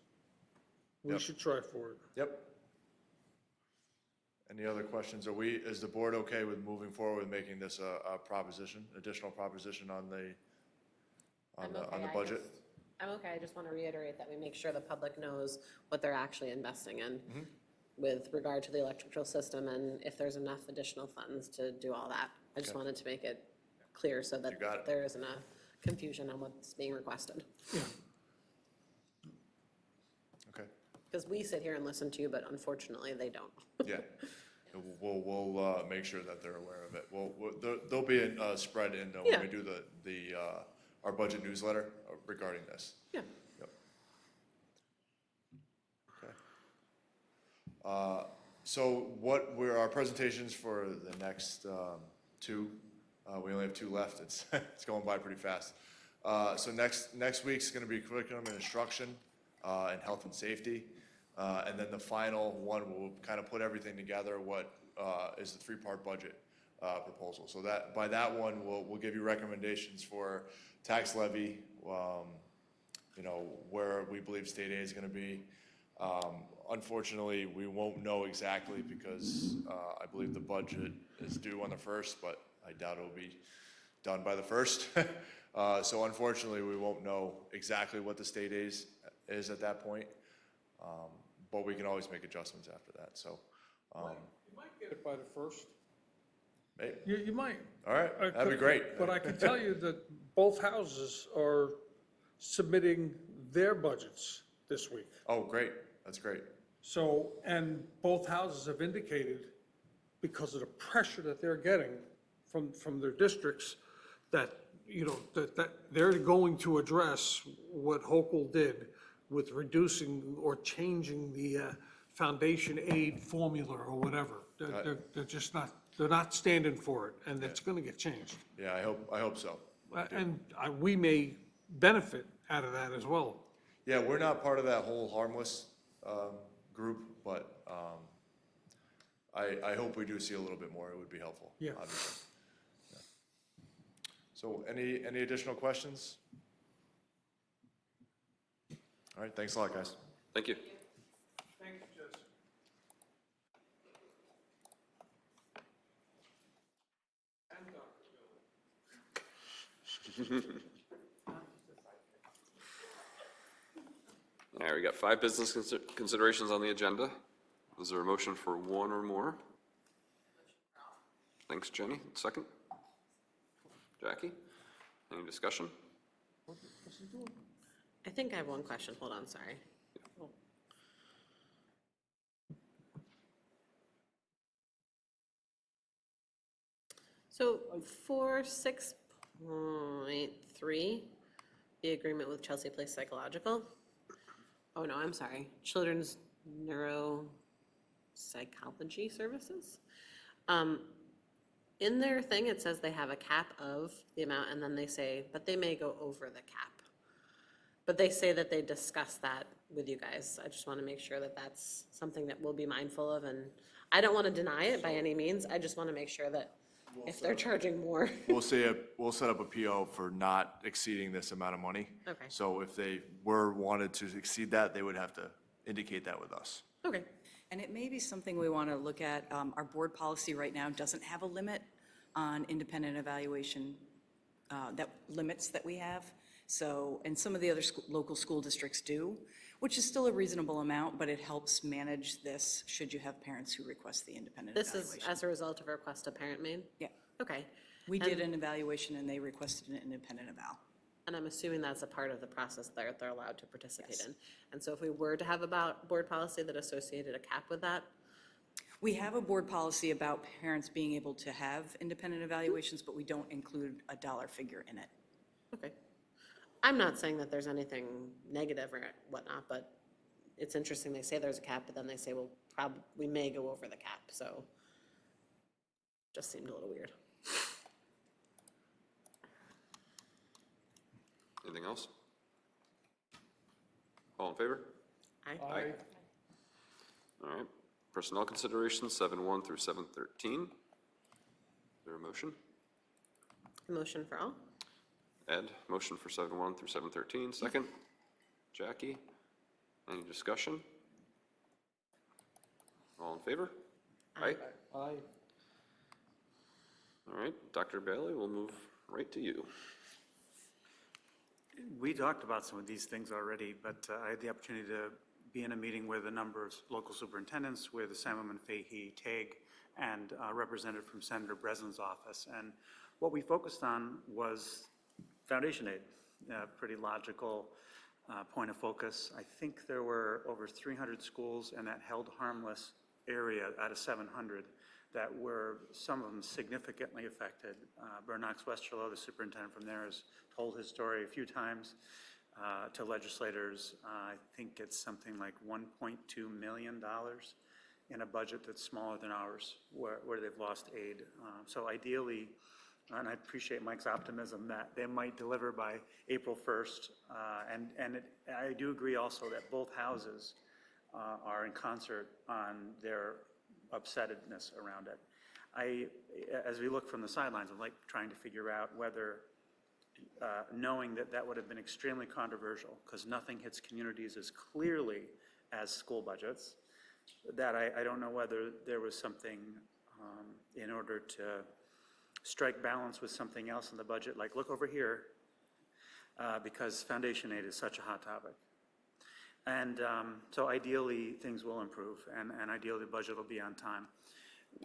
we Yep. should try for it. yep. Any other questions? Is the board okay with moving forward with making this a proposition, additional proposition on the I'm okay. on the I budget? just- I'm okay, I just want to reiterate that we make sure the public knows what they're actually investing in with regard to the electrical system and if there's enough additional funds to do all that. I just Okay. wanted to make it clear so You got that it. there isn't a confusion on what's being requested. Okay, Because we sit here and listen to you, but unfortunately, they don't. yeah. We'll make sure that they're aware of it. There'll be a spread in when Yeah. we do our budget newsletter regarding this. Yeah. Yep. Okay. So our presentations for the next two, we only have two left. It's going by pretty fast. So next week's gonna be curriculum and instruction, and health and safety. And then the final one will kind of put everything together, what is the three-part budget proposal. So by that one, we'll give you recommendations for tax levy, where we believe state aid is gonna be. Unfortunately, we won't know exactly because I believe the budget is due on the 1st, but I doubt it'll be done by the 1st. So unfortunately, we won't know exactly what the state aid is at that point. But we can always make adjustments after that, so. You might get it by the 1st. Hey, You might. all right, that'd be great. But I can tell you that both houses are submitting their budgets this week. Oh, great, that's great. So, and both houses have indicated, because of the pressure that they're getting from their districts, that, that they're going to address what Hochul did with reducing or changing the foundation aid formula or whatever. They're just not, they're not standing for it, and it's gonna get changed. Yeah, I hope so. And we may benefit out of that as well. Yeah, we're not part of that whole harmless group, but I hope we do see a little bit more. It would be helpful. Yeah. Obviously. Yeah. So any additional questions? All right, thanks a lot, guys. Thank you. Thank you, Jess. And Dr. Bill. All right, we got 5 business considerations on the agenda. Is there a motion for one or more? Thanks, Jenny. Second? Jackie? Any discussion? I think I have one question. Hold on, sorry. So for 6.3, the agreement with Chelsea Place Psychological. Oh, no, I'm sorry. Children's Neuropsychology Services. In their thing, it says they have a cap of the amount, and then they say, but they may go over the cap. But they say that they discuss that with you guys. I just want to make sure that that's something that we'll be mindful of, and I don't want to deny it by any means. I just want to make sure that if they're charging more. We'll set up a PO for not exceeding this amount of money. Okay. So if they wanted to exceed that, they would have to indicate that with us. Okay. And it may be something we want to look at. Our board policy right now doesn't have a limit on independent evaluation, limits that we have. So, and some of the other local school districts do, which is still a reasonable amount, but it helps manage this should you have parents who request the independent This evaluation. is as a result of a request a parent made? Yeah. Okay. We did an evaluation and they requested an independent eval. And I'm assuming that's a part of the process they're allowed to participate in. And so if we were to have a board policy that associated a cap with that, We have a board policy about parents being able to have independent evaluations, but we don't include a dollar figure in it. okay. I'm not saying that there's anything negative or whatnot, but it's interesting, they say there's a cap, but then they say, well, we may go over the cap, so just seemed a little weird. Anything else? All in favor? Aye. Aye. All right. Personnel considerations, 7-1 through 7-13. Is there a motion? Motion for all? Ed, motion for 7-1 through 7-13. Second? Jackie? Any discussion? All in favor? Aye. Aye. All right, Dr. Bailey, we'll move right to you. We talked about some of these things already, but I had the opportunity to be in a meeting with a number of local superintendents, with Assemblyman Fahey Tague and a representative from Senator Breslin's office. And what we focused on was foundation aid, a pretty logical point of focus. I think there were over 300 schools in that held harmless area out of 700 that were, some of them significantly affected. Bernox Westerlo, the superintendent from there, has told his story a few times to legislators. I think it's something like $1.2 million in a budget that's smaller than ours, where they've lost aid. So ideally, and I appreciate Mike's optimism that they might deliver by April 1st. I do agree also that both houses are in concert on their upsettedness around it. As we look from the sidelines, I'm like trying to figure out whether, knowing that that would have been extremely controversial, because nothing hits communities as clearly as school budgets, that I don't know whether there was something in order to strike balance with something else in the budget, like look over here, because foundation aid is such a hot topic. And so ideally, things will improve, and ideally, the budget will be on time.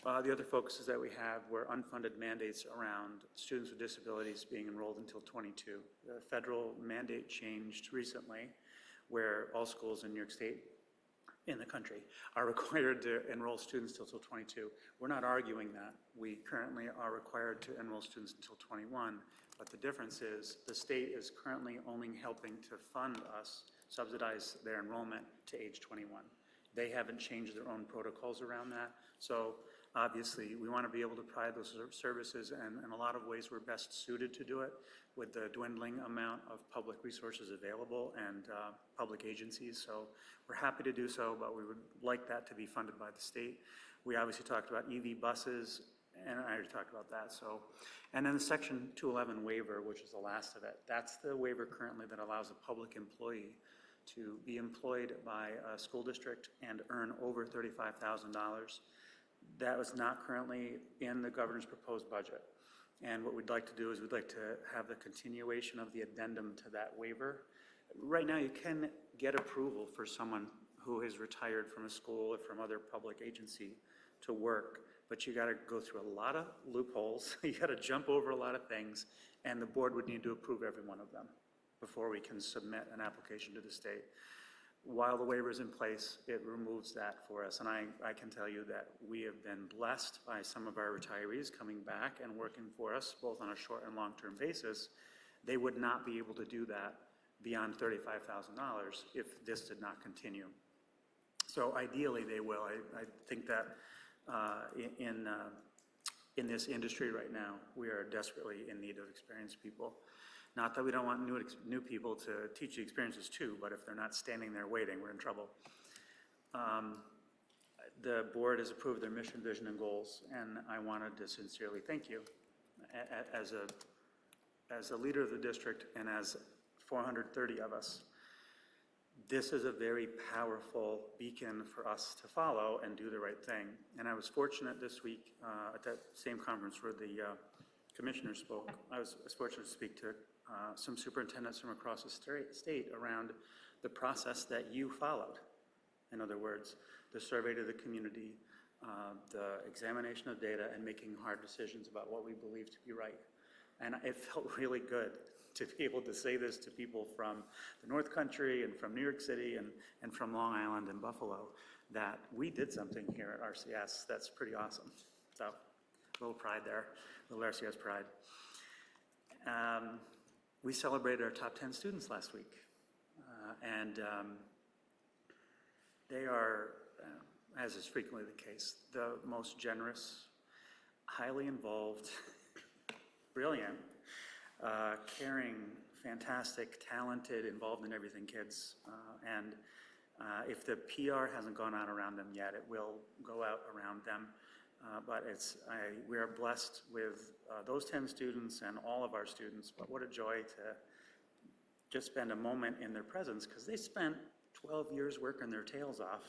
The other focuses that we have were unfunded mandates around students with disabilities being enrolled until 22. The federal mandate changed recently, where all schools in New York State, in the country, are required to enroll students till 22. We're not arguing that. We currently are required to enroll students until 21, but the difference is the state is currently only helping to fund us, subsidize their enrollment to age 21. They haven't changed their own protocols around that. So obviously, we want to be able to provide those services, and in a lot of ways, we're best suited to do it with the dwindling amount of public resources available and public agencies. So we're happy to do so, but we would like that to be funded by the state. We obviously talked about EV buses, and I already talked about that. So, and then the Section 211 waiver, which is the last of it, that's the waiver currently that allows a public employee to be employed by a school district and earn over $35,000. That was not currently in the governor's proposed budget. And what we'd like to do is we'd like to have the continuation of the addendum to that waiver. Right now, you can get approval for someone who is retired from a school or from other public agency to work, but you got to go through a lot of loopholes. You got to jump over a lot of things, and the board would need to approve every one of them before we can submit an application to the state. While the waiver is in place, it removes that for us. And I can tell you that we have been blessed by some of our retirees coming back and working for us, both on a short and long-term basis. They would not be able to do that beyond $35,000 if this did not continue. So ideally, they will. I think that in this industry right now, we are desperately in need of experienced people. Not that we don't want new people to teach the experiences too, but if they're not standing there waiting, we're in trouble. the board has approved their mission, vision, and goals, and I wanted to sincerely thank you as a leader of the district and as 430 of us. This is a very powerful beacon for us to follow and do the right thing. And I was fortunate this week at that same conference where the commissioner spoke. I was fortunate to speak to some superintendents from across the state around the process that you followed. In other words, the survey to the community, the examination of data, and making hard decisions about what we believe to be right. And it felt really good to be able to say this to people from the North Country and from New York City and from Long Island and Buffalo, that we did something here at RCS that's pretty awesome. So a little pride there, a little RCS pride. We celebrated our top 10 students last week. And they are, as is frequently the case, the most generous, highly involved, brilliant, caring, fantastic, talented, involved in everything kids. And if the PR hasn't gone out around them yet, it will go out around them. But we are blessed with those 10 students and all of our students. But what a joy to just spend a moment in their presence, because they spent 12 years working their tails off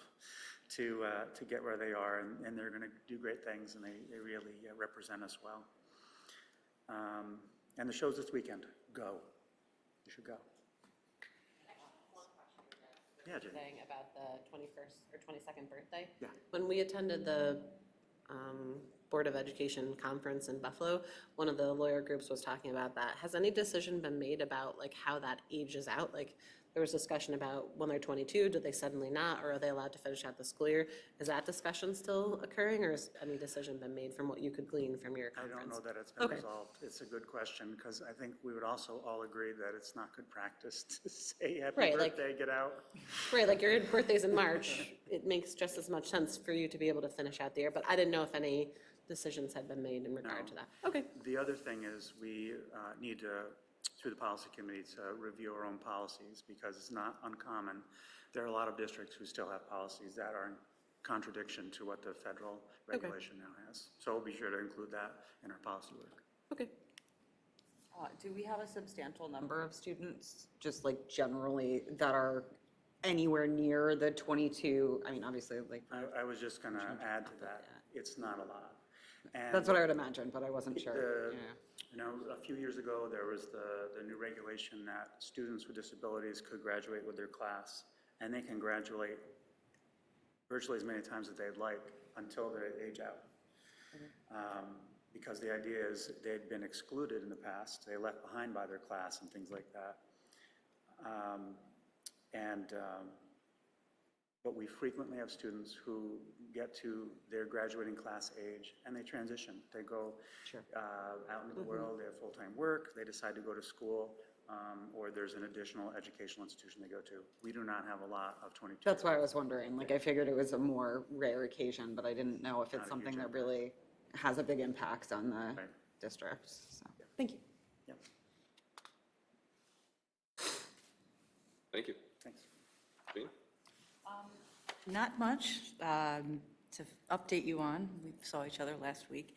to get where they are, and they're going to do great things, and they really represent us well. And the show's this weekend. Go. You should go. Yeah, Jenny. Saying about the 21st or 22nd birthday. Yeah. When we attended the Board of Education conference in Buffalo, one of the lawyer groups was talking about that. Has any decision been made about like how that ages out? Like there was discussion about when they're 22, do they suddenly not, or are they allowed to finish out the school year? Is that discussion still occurring, or has any decision been made from what you could glean from your I conference? don't know that it's been Okay. resolved. It's a good question, because I think we would also all agree that it's not good practice to say happy Right, like- birthday, get out. Right, like your birthday's in March, it makes just as much sense for you to be able to finish out the year, but I didn't know if any decisions had been made in regard No. to that. Okay. The other thing is we need to, through the policy committee, to review our own policies, because it's not uncommon. There are a lot of districts who still have policies that are in contradiction to what the federal regulation now has. So we'll be sure to include that in our policy work. Okay. Do we have a substantial number of students, just like generally, that are anywhere near the 22? I mean, obviously, like, I was just going to add to that. It's not a lot. And that's what I would imagine, but I wasn't sure. Yeah. You know, a few years ago, there was the new regulation that students with disabilities could graduate with their class, and they can graduate virtually as many times as they'd like until they age out. Because the idea is they'd been excluded in the past, they left behind by their class and things like that. But we frequently have students who get to their graduating class age and they transition. They go out into the world, they have full-time work, they decide to go to school, or there's an additional educational institution they go to. We do not have a lot of 22. That's why I was wondering, like, I figured it was a more rare occasion, but I didn't know if Not it's a something huge that impact. really has a big impact on the Right. district, so. Thank you. Yep, Thank you. thanks. Jean? Not much to update you on. We saw each other last week.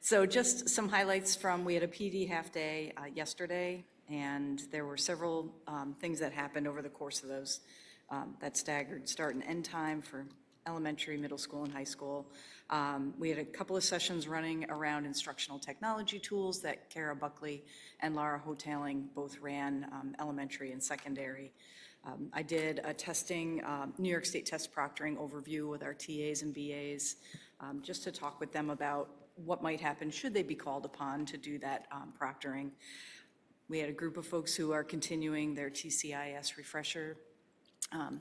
So just some highlights from, we had a PD half-day yesterday, and there were several things that happened over the course of those, that staggered start and end time for elementary, middle school, and high school. We had a couple of sessions running around instructional technology tools that Kara Buckley and Lara Hoteling both ran, elementary and secondary. I did a testing, New York State test proctoring overview with our TAs and BAs, just to talk with them about what might happen should they be called upon to do that proctoring. We had a group of folks who are continuing their TCIS refresher.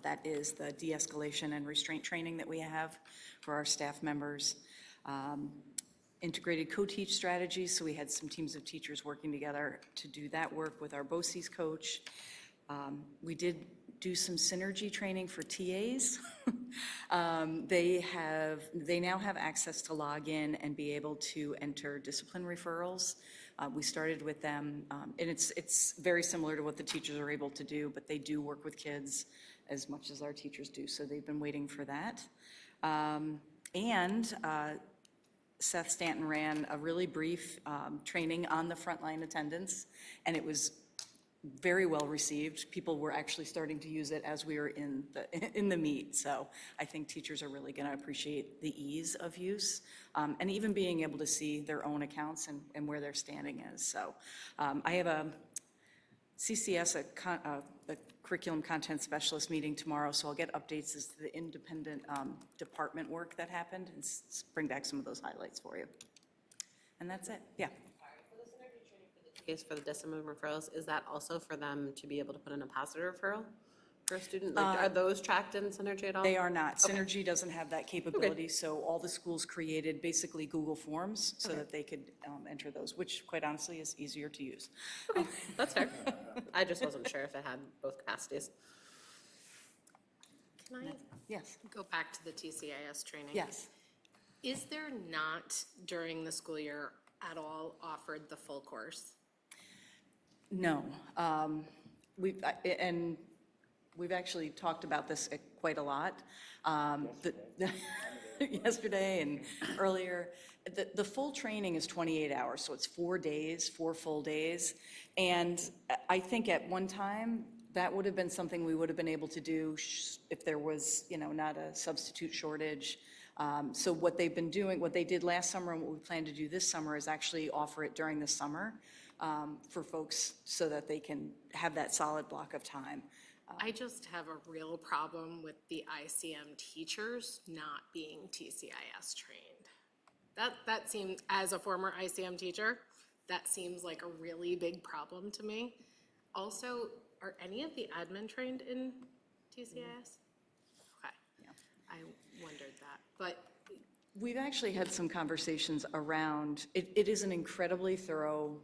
That is the de-escalation and restraint training that we have for our staff members. Integrated co-teach strategies, so we had some teams of teachers working together to do that work with our BOCES coach. We did do some synergy training for TAs. They now have access to log in and be able to enter discipline referrals. We started with them, and it's very similar to what the teachers are able to do, but they do work with kids as much as our teachers do, so they've been waiting for that. And Seth Stanton ran a really brief training on the frontline attendance, and it was very well received. People were actually starting to use it as we were in the meet. So I think teachers are really going to appreciate the ease of use, and even being able to see their own accounts and where their standing is. So I have a CCS, a curriculum content specialist meeting tomorrow, so I'll get updates as to the independent department work that happened and bring back some of those highlights for you. And that's it, yeah. Case for the discipline referrals, is that also for them to be able to put in a positive referral for a student? Like, are those tracked in Synergy at all? They are not. Synergy doesn't have that capability, so all the schools created basically Google Forms so that they could enter those, which quite honestly is easier to use. Okay, that's fair. I just wasn't sure if it had both capacities. Can I Yes, Go back to the TCIS training. yes. Is there not, during the school year at all, offered the full course? No. We've actually talked about this quite a lot. Yesterday and earlier. The full training is 28 hours, so it's 4 days, 4 full days. And I think at one time, that would have been something we would have been able to do if there was, not a substitute shortage. So what they've been doing, what they did last summer and what we plan to do this summer is actually offer it during the summer for folks so that they can have that solid block of time. I just have a real problem with the ICM teachers not being TCIS trained. That seems, as a former ICM teacher, that seems like a really big problem to me. Also, are any of the admin trained in TCIS? Okay, I wondered that, but We've actually had some conversations around, it is an incredibly thorough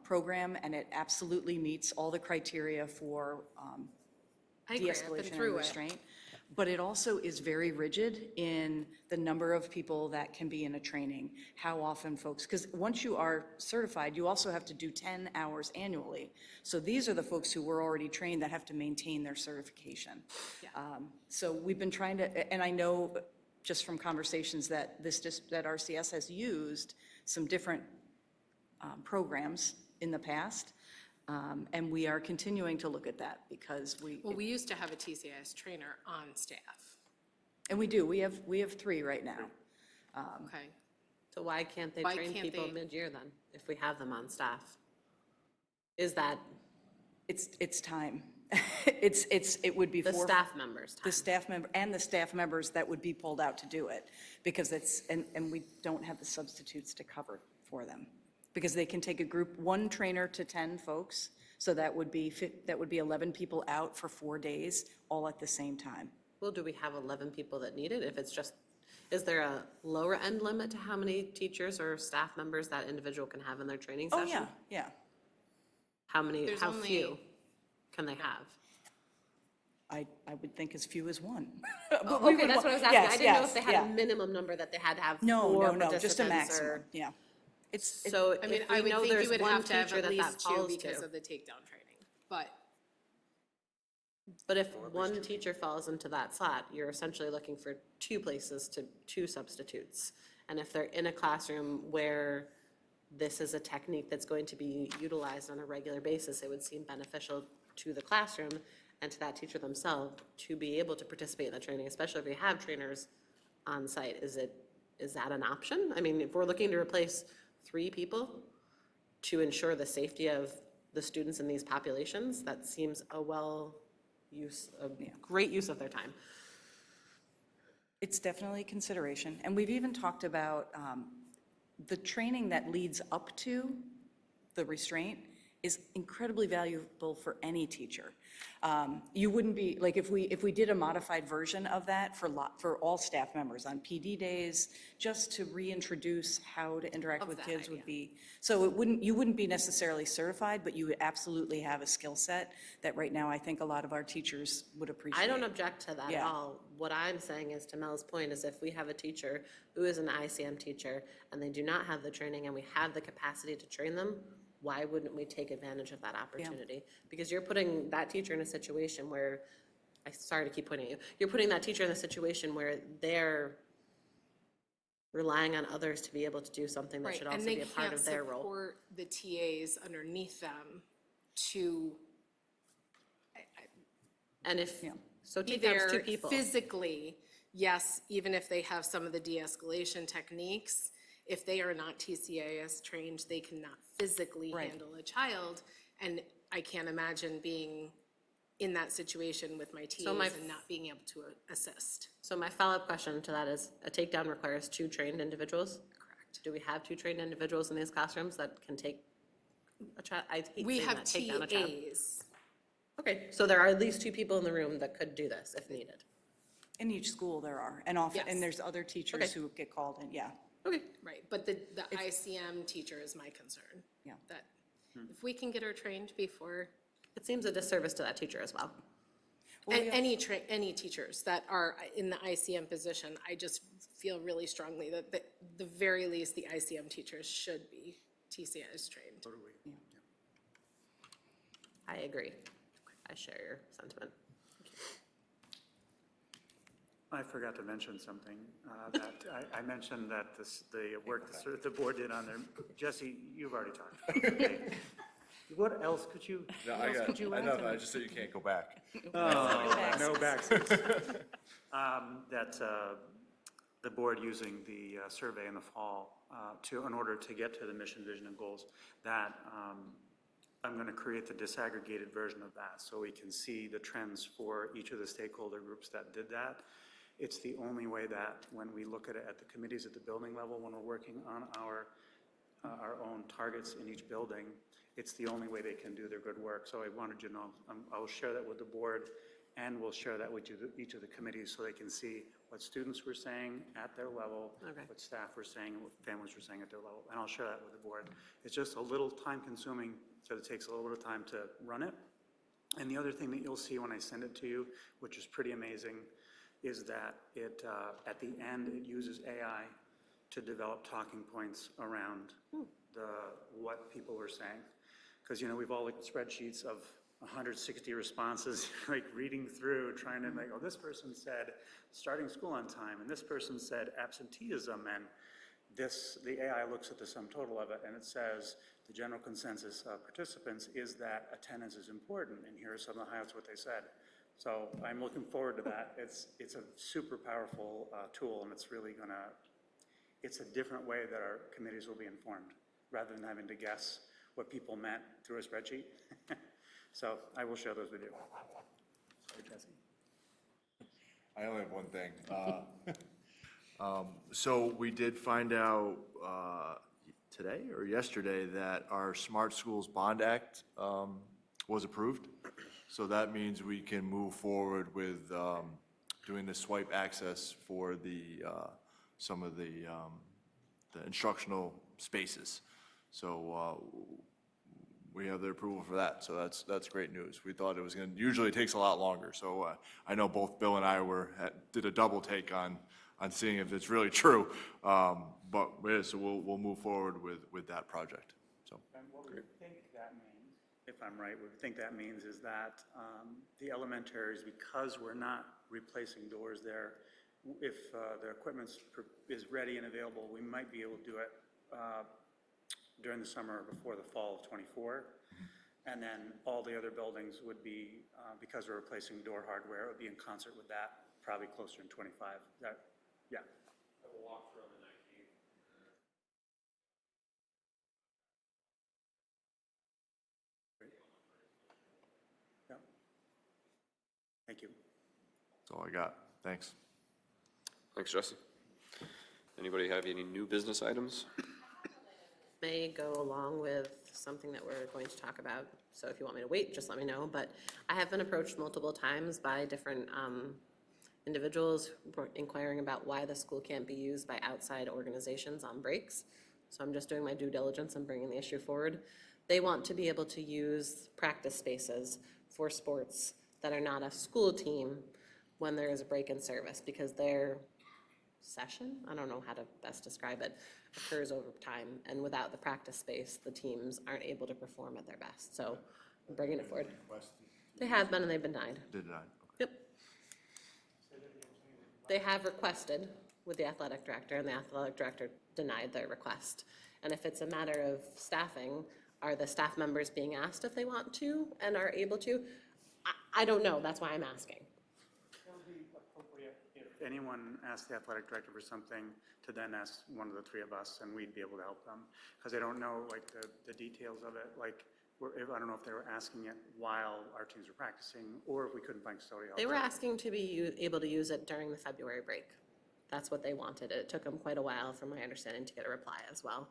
program, and it absolutely meets all the criteria for I agree, I've been de-escalation and through it. restraint. But it also is very rigid in the number of people that can be in a training, how often folks, because once you are certified, you also have to do 10 hours annually. So these are the folks who were already trained that have to maintain their certification. So we've been trying to, and I know just from conversations that that RCS has used some different programs in the past, and we are continuing to look at that because well, we used to have a TCIS trainer on staff. and we do, we have 3 right now. Okay, So why can't they Why train can't people they- mid-year then, if we have them on staff? Is that It's time. It would be the for staff members' the time? staff member and the staff members that would be pulled out to do it, because and we don't have the substitutes to cover for them. Because they can take a group, 1 trainer to 10 folks, so that would be 11 people out for 4 days, all at the same time. Well, do we have 11 people that need it? If it's just, is there a lower end limit to how many teachers or staff members that individual can have in their training Oh, session? yeah. How many, There's how only- few can they have? I would think as few as 1. Okay, that's what I was asking. I didn't know if they had yeah. a minimum number that they had to have No, for just a participants maximum, or- yeah. So I mean, if I we would know think you there's would one have to have teacher at that that least 2 falls because to. of the takedown training, but But if one teacher falls into that slot, you're essentially looking for 2 places to 2 substitutes. And if they're in a classroom where this is a technique that's going to be utilized on a regular basis, it would seem beneficial to the classroom and to that teacher themselves to be able to participate in the training, especially if we have trainers on site. Is that an option? I mean, if we're looking to replace 3 people to ensure the safety of the students in these populations, that seems a great use of their time. It's definitely a consideration. And we've even talked about the training that leads up to the restraint is incredibly valuable for any teacher. You wouldn't be, like if we did a modified version of that for all staff members on PD days, just to reintroduce how to interact with kids would be, so you wouldn't be necessarily certified, but you would absolutely have a skill set that right now I think a lot of our teachers would appreciate. I don't object to that at Yeah. all. What I'm saying is, to Mel's point, is if we have a teacher who is an ICM teacher and they do not have the training and we have the capacity to train them, why wouldn't we take advantage of that opportunity? Because you're putting that teacher in a situation where sorry to keep pointing at you, you're putting that teacher in a situation where they're relying on others to be able to do something that Right, should and also they be a part can't of their role. support the TAs underneath them to And if, Yeah. so be take that as there two people. physically. Yes, even if they have some of the de-escalation techniques, if they are not TCIS trained, they cannot physically Right. handle a child. And I can't imagine being in that situation with my TAs my- and not being able to assist. So my follow-up question to that is, a takedown requires 2 trained individuals? Correct. Do we have 2 trained individuals in these classrooms that can take a child? I hate We saying have that, take down a child. TAs. Okay, so there are at least 2 people in the room that could do this if needed. In each school there are, and often, Yes. and there's other teachers Okay. who get called in, yeah. Okay, Right, but the ICM teacher is my concern. Yeah. That if we can get her trained before, it seems a disservice to that teacher as well. Well, and we- any teachers that are in the ICM position, I just feel really strongly that the very least, the ICM teachers should be TCIS trained. I agree. I share your sentiment. I forgot to mention something, that I mentioned that the work the board did on their, Jesse, you've already talked. Okay. What else could you, No, what else could you add? I just said you can't go back. Oh, no backseats. That the board using the survey in the fall in order to get to the mission, vision, and goals, that I'm going to create the disaggregated version of that so we can see the trends for each of the stakeholder groups that did that. It's the only way that when we look at it at the committees at the building level, when we're working on our own targets in each building, it's the only way they can do their good work. So I wanted you to know, I will share that with the board, and we'll share that with each of the committees so they can see what students were saying at their level, Okay. what staff were saying, and what families were saying at their level. And I'll share that with the board. It's just a little time consuming, because it takes a little bit of time to run it. And the other thing that you'll see when I send it to you, which is pretty amazing, is that it, at the end, it uses AI to develop talking points around what people are saying. Because, you know, we've all looked at spreadsheets of 160 responses, like reading through, trying to like, oh, this person said starting school on time, and this person said absenteeism, and the AI looks at the sum total of it, and it says the general consensus of participants is that attendance is important, and here are some of the highlights of what they said. So I'm looking forward to that. It's a super powerful tool, and it's really it's a different way that our committees will be informed, rather than having to guess what people meant through a spreadsheet. So I will share those with you. Sorry, Jesse. I only have one thing. So we did find out today or yesterday that our Smart Schools Bond Act was approved. So that means we can move forward with doing the swipe access for some of the instructional spaces. So we have the approval for that, so that's great news. We thought it was going to, usually it takes a lot longer, so I know both Bill and I did a double take on seeing if it's really true, but yeah, so we'll move forward with that project, so. And what we think that means, if I'm right, what we think that means is that the elementaries, because we're not replacing doors there, if the equipment is ready and available, we might be able to do it during the summer or before the fall of '24. And then all the other buildings would be, because we're replacing door hardware, it would be in concert with that, probably closer in '25. Yeah. I will walk through on the 19th. Yeah. Thank you. That's all I got, thanks. Thanks, Jesse. Anybody have any new business items? May go along with something that we're going to talk about, so if you want me to wait, just let me know. But I have been approached multiple times by different individuals inquiring about why the school can't be used by outside organizations on breaks. So I'm just doing my due diligence and bringing the issue forward. They want to be able to use practice spaces for sports that are not a school team when there is a break in service, because their session, I don't know how to best describe it, occurs over time, and without the practice space, the teams aren't able to perform at their best. So I'm bringing it forward. They have been and they've been denied. Did I? Yep. They have requested with the athletic director, and the athletic director denied their request. And if it's a matter of staffing, are the staff members being asked if they want to and are able to? I don't know, that's why I'm asking. It would be appropriate if anyone asked the athletic director for something, to then ask one of the three of us, and we'd be able to help them. Because I don't know, like, the details of it, like, I don't know if they were asking it while our teams were practicing, or if we couldn't find custodial help. They were asking to be able to use it during the February break. That's what they wanted. It took them quite a while, from my understanding, to get a reply as well.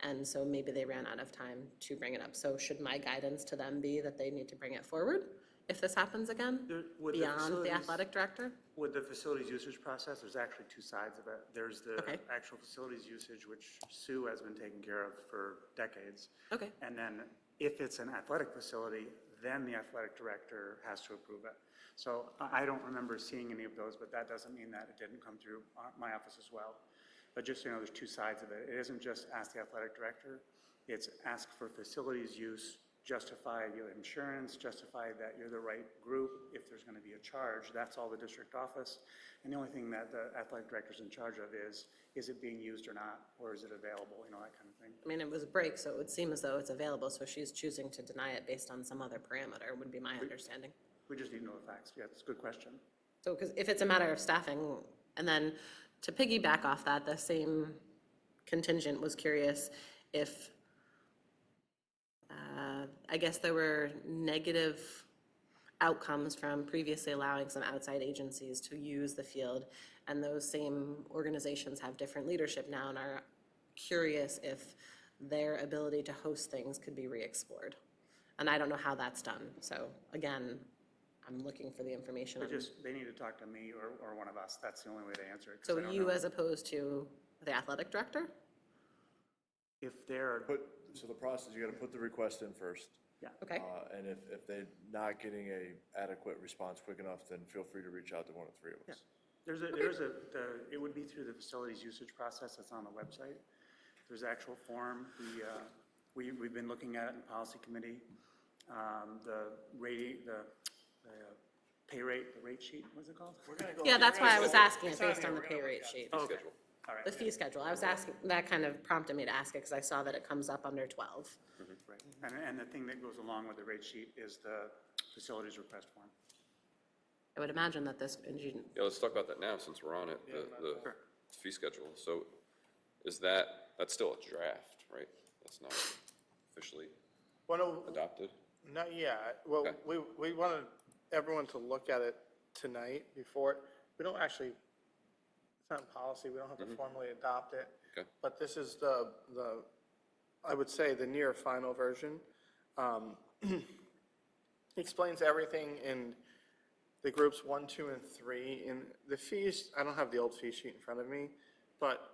And so maybe they ran out of time to bring it up. So should my guidance to them be that they need to bring it forward if this happens again, Would the beyond the facilities- athletic director? With the facilities usage process, there's actually two sides of it. There's the Okay. actual facilities usage, which Sue has been taking care of for decades. Okay. And then if it's an athletic facility, then the athletic director has to approve it. So I don't remember seeing any of those, but that doesn't mean that it didn't come through my office as well. But just so you know, there's two sides of it. It isn't just ask the athletic director. It's ask for facilities use, justify your insurance, justify that you're the right group. If there's going to be a charge, that's all the district office. And the only thing that the athletic director's in charge of is it being used or not, or is it available, you know, that kind of thing. I mean, it was a break, so it would seem as though it's available, so she's choosing to deny it based on some other parameter, would be my understanding. We just need to know the facts. Yeah, it's a good question. So, because if it's a matter of staffing, and then to piggyback off that, the same contingent was curious if, I guess there were negative outcomes from previously allowing some outside agencies to use the field, and those same organizations have different leadership now and are curious if their ability to host things could be re-explored. And I don't know how that's done, so again, I'm looking for the information. They need to talk to me or one of us. That's the only way to answer it. 'Cause So I don't you know. as opposed to the athletic director? If they're, So the process, you gotta put the request in first. Okay, And if they're not getting a adequate response quick enough, then feel free to reach out to one of the three of us. it would be through the facilities usage process that's on the website. There's an actual form. We've been looking at it in policy committee. The pay rate, the rate sheet, what's it called? yeah, that's why I was asking it based on the pay rate sheet. Okay. Schedule. All right. The fee schedule, I was asking, that kind of prompted me to ask it, because I saw that it comes up under 12. Right. And the thing that goes along with the rate sheet is the facilities request form. I would imagine that this, Yeah, let's talk about that now, since we're on it, the fee schedule. So is that's still a draft, right? That's not officially adopted? Not yet. Well, Okay. we wanted everyone to look at it tonight before, we don't actually, it's not in policy, we don't have to formally adopt it. Okay. But this is I would say, the near final version. Explains everything in the groups 1, 2, and 3. In the fees, I don't have the old fee sheet in front of me, but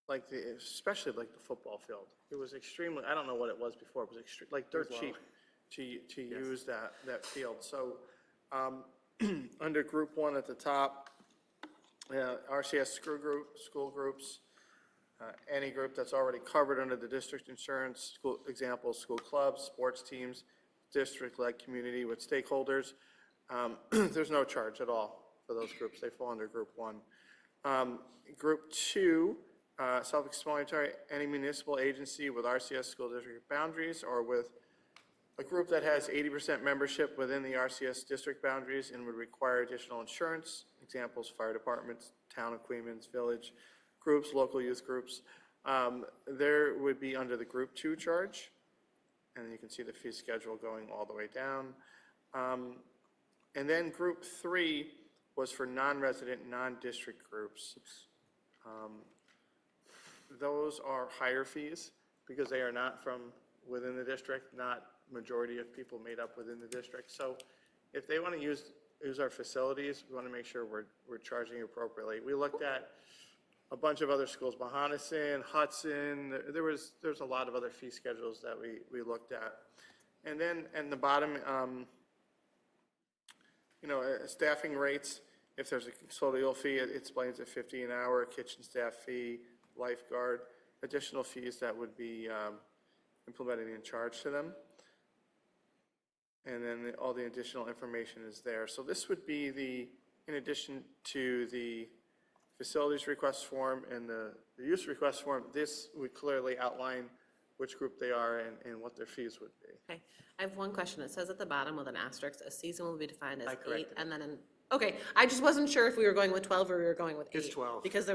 like especially like the football field, it was extremely, I don't know what it was before, it was like dirt cheap to use that field. So under group 1 at the top, RCS school groups, any group that's already covered under the district insurance, examples, school clubs, sports teams, district-led community with stakeholders. There's no charge at all for those groups. They fall under group 1. Group 2, self-explanatory, any municipal agency with RCS school district boundaries or with a group that has 80% membership within the RCS district boundaries and would require additional insurance. Examples, fire departments, town of Coeymans, village groups, local youth groups. There would be under the group 2 charge. And you can see the fee schedule going all the way down. And then group 3 was for non-resident, non-district groups. Those are higher fees because they are not from within the district, not majority of people made up within the district. So if they want to use our facilities, we want to make sure we're charging appropriately. We looked at a bunch of other schools, Mahonison, Hudson, there's a lot of other fee schedules that we looked at. And then in the bottom, staffing rates, if there's a custodial fee, it explains at $50 an hour, kitchen staff fee, lifeguard, additional fees that would be implemented and charged to them. And then all the additional information is there. So this would be the in addition to the facilities request form and the use request form, this would clearly outline which group they are and what their fees would be. Okay, I have one question. It says at the bottom with an asterisk, a season will be defined as I 8, corrected and then okay, I just wasn't sure if we were going with 12 or we were going with 8. It's 12. Because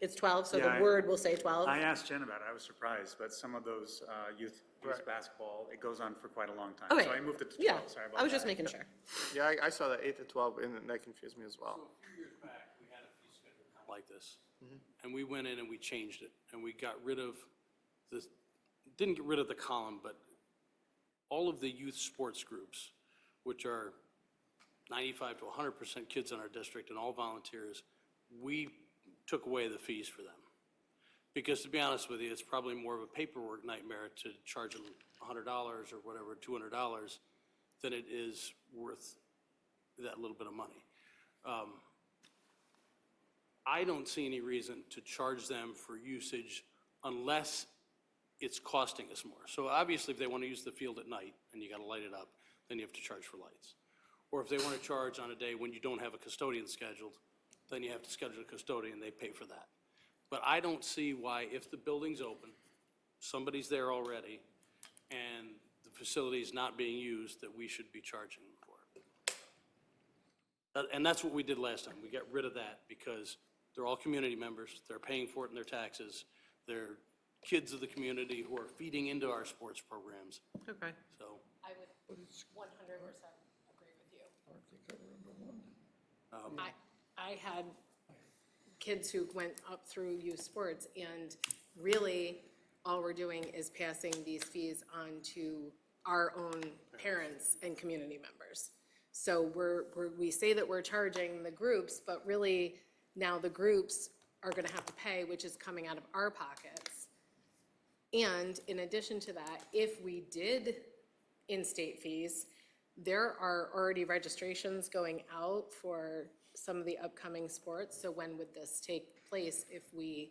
it's 12, so Yeah, the word will say 12. I asked Jen about it, I was surprised, but some of those youth Right. basketball, it goes on for quite a long time. Okay. So I moved it to Yeah, 12, sorry about that. I was just making sure. Yeah, I saw that 8 to 12, and that confused me as well. So a few years back, we had a fee schedule kind of like this. And we went in and we changed it, and we got rid of the, didn't get rid of the column, but all of the youth sports groups, which are 95 to 100% kids in our district and all volunteers, we took away the fees for them. Because to be honest with you, it's probably more of a paperwork nightmare to charge them $100 or whatever, $200, than it is worth that little bit of money. I don't see any reason to charge them for usage unless it's costing us more. So obviously, if they want to use the field at night and you got to light it up, then you have to charge for lights. Or if they want to charge on a day when you don't have a custodian scheduled, then you have to schedule a custodian, they pay for that. But I don't see why, if the building's open, somebody's there already, and the facility is not being used, that we should be charging them for it. And that's what we did last time. We got rid of that because they're all community members. They're paying for it in their taxes. They're kids of the community who are feeding into our sports programs. Okay. I So would 100% agree with you. I had kids who went up through youth sports, and really, all we're doing is passing these fees on to our own parents and community members. So we say that we're charging the groups, but really, now the groups are gonna have to pay, which is coming out of our pockets. And in addition to that, if we did in-state fees, there are already registrations going out for some of the upcoming sports. So when would this take place if we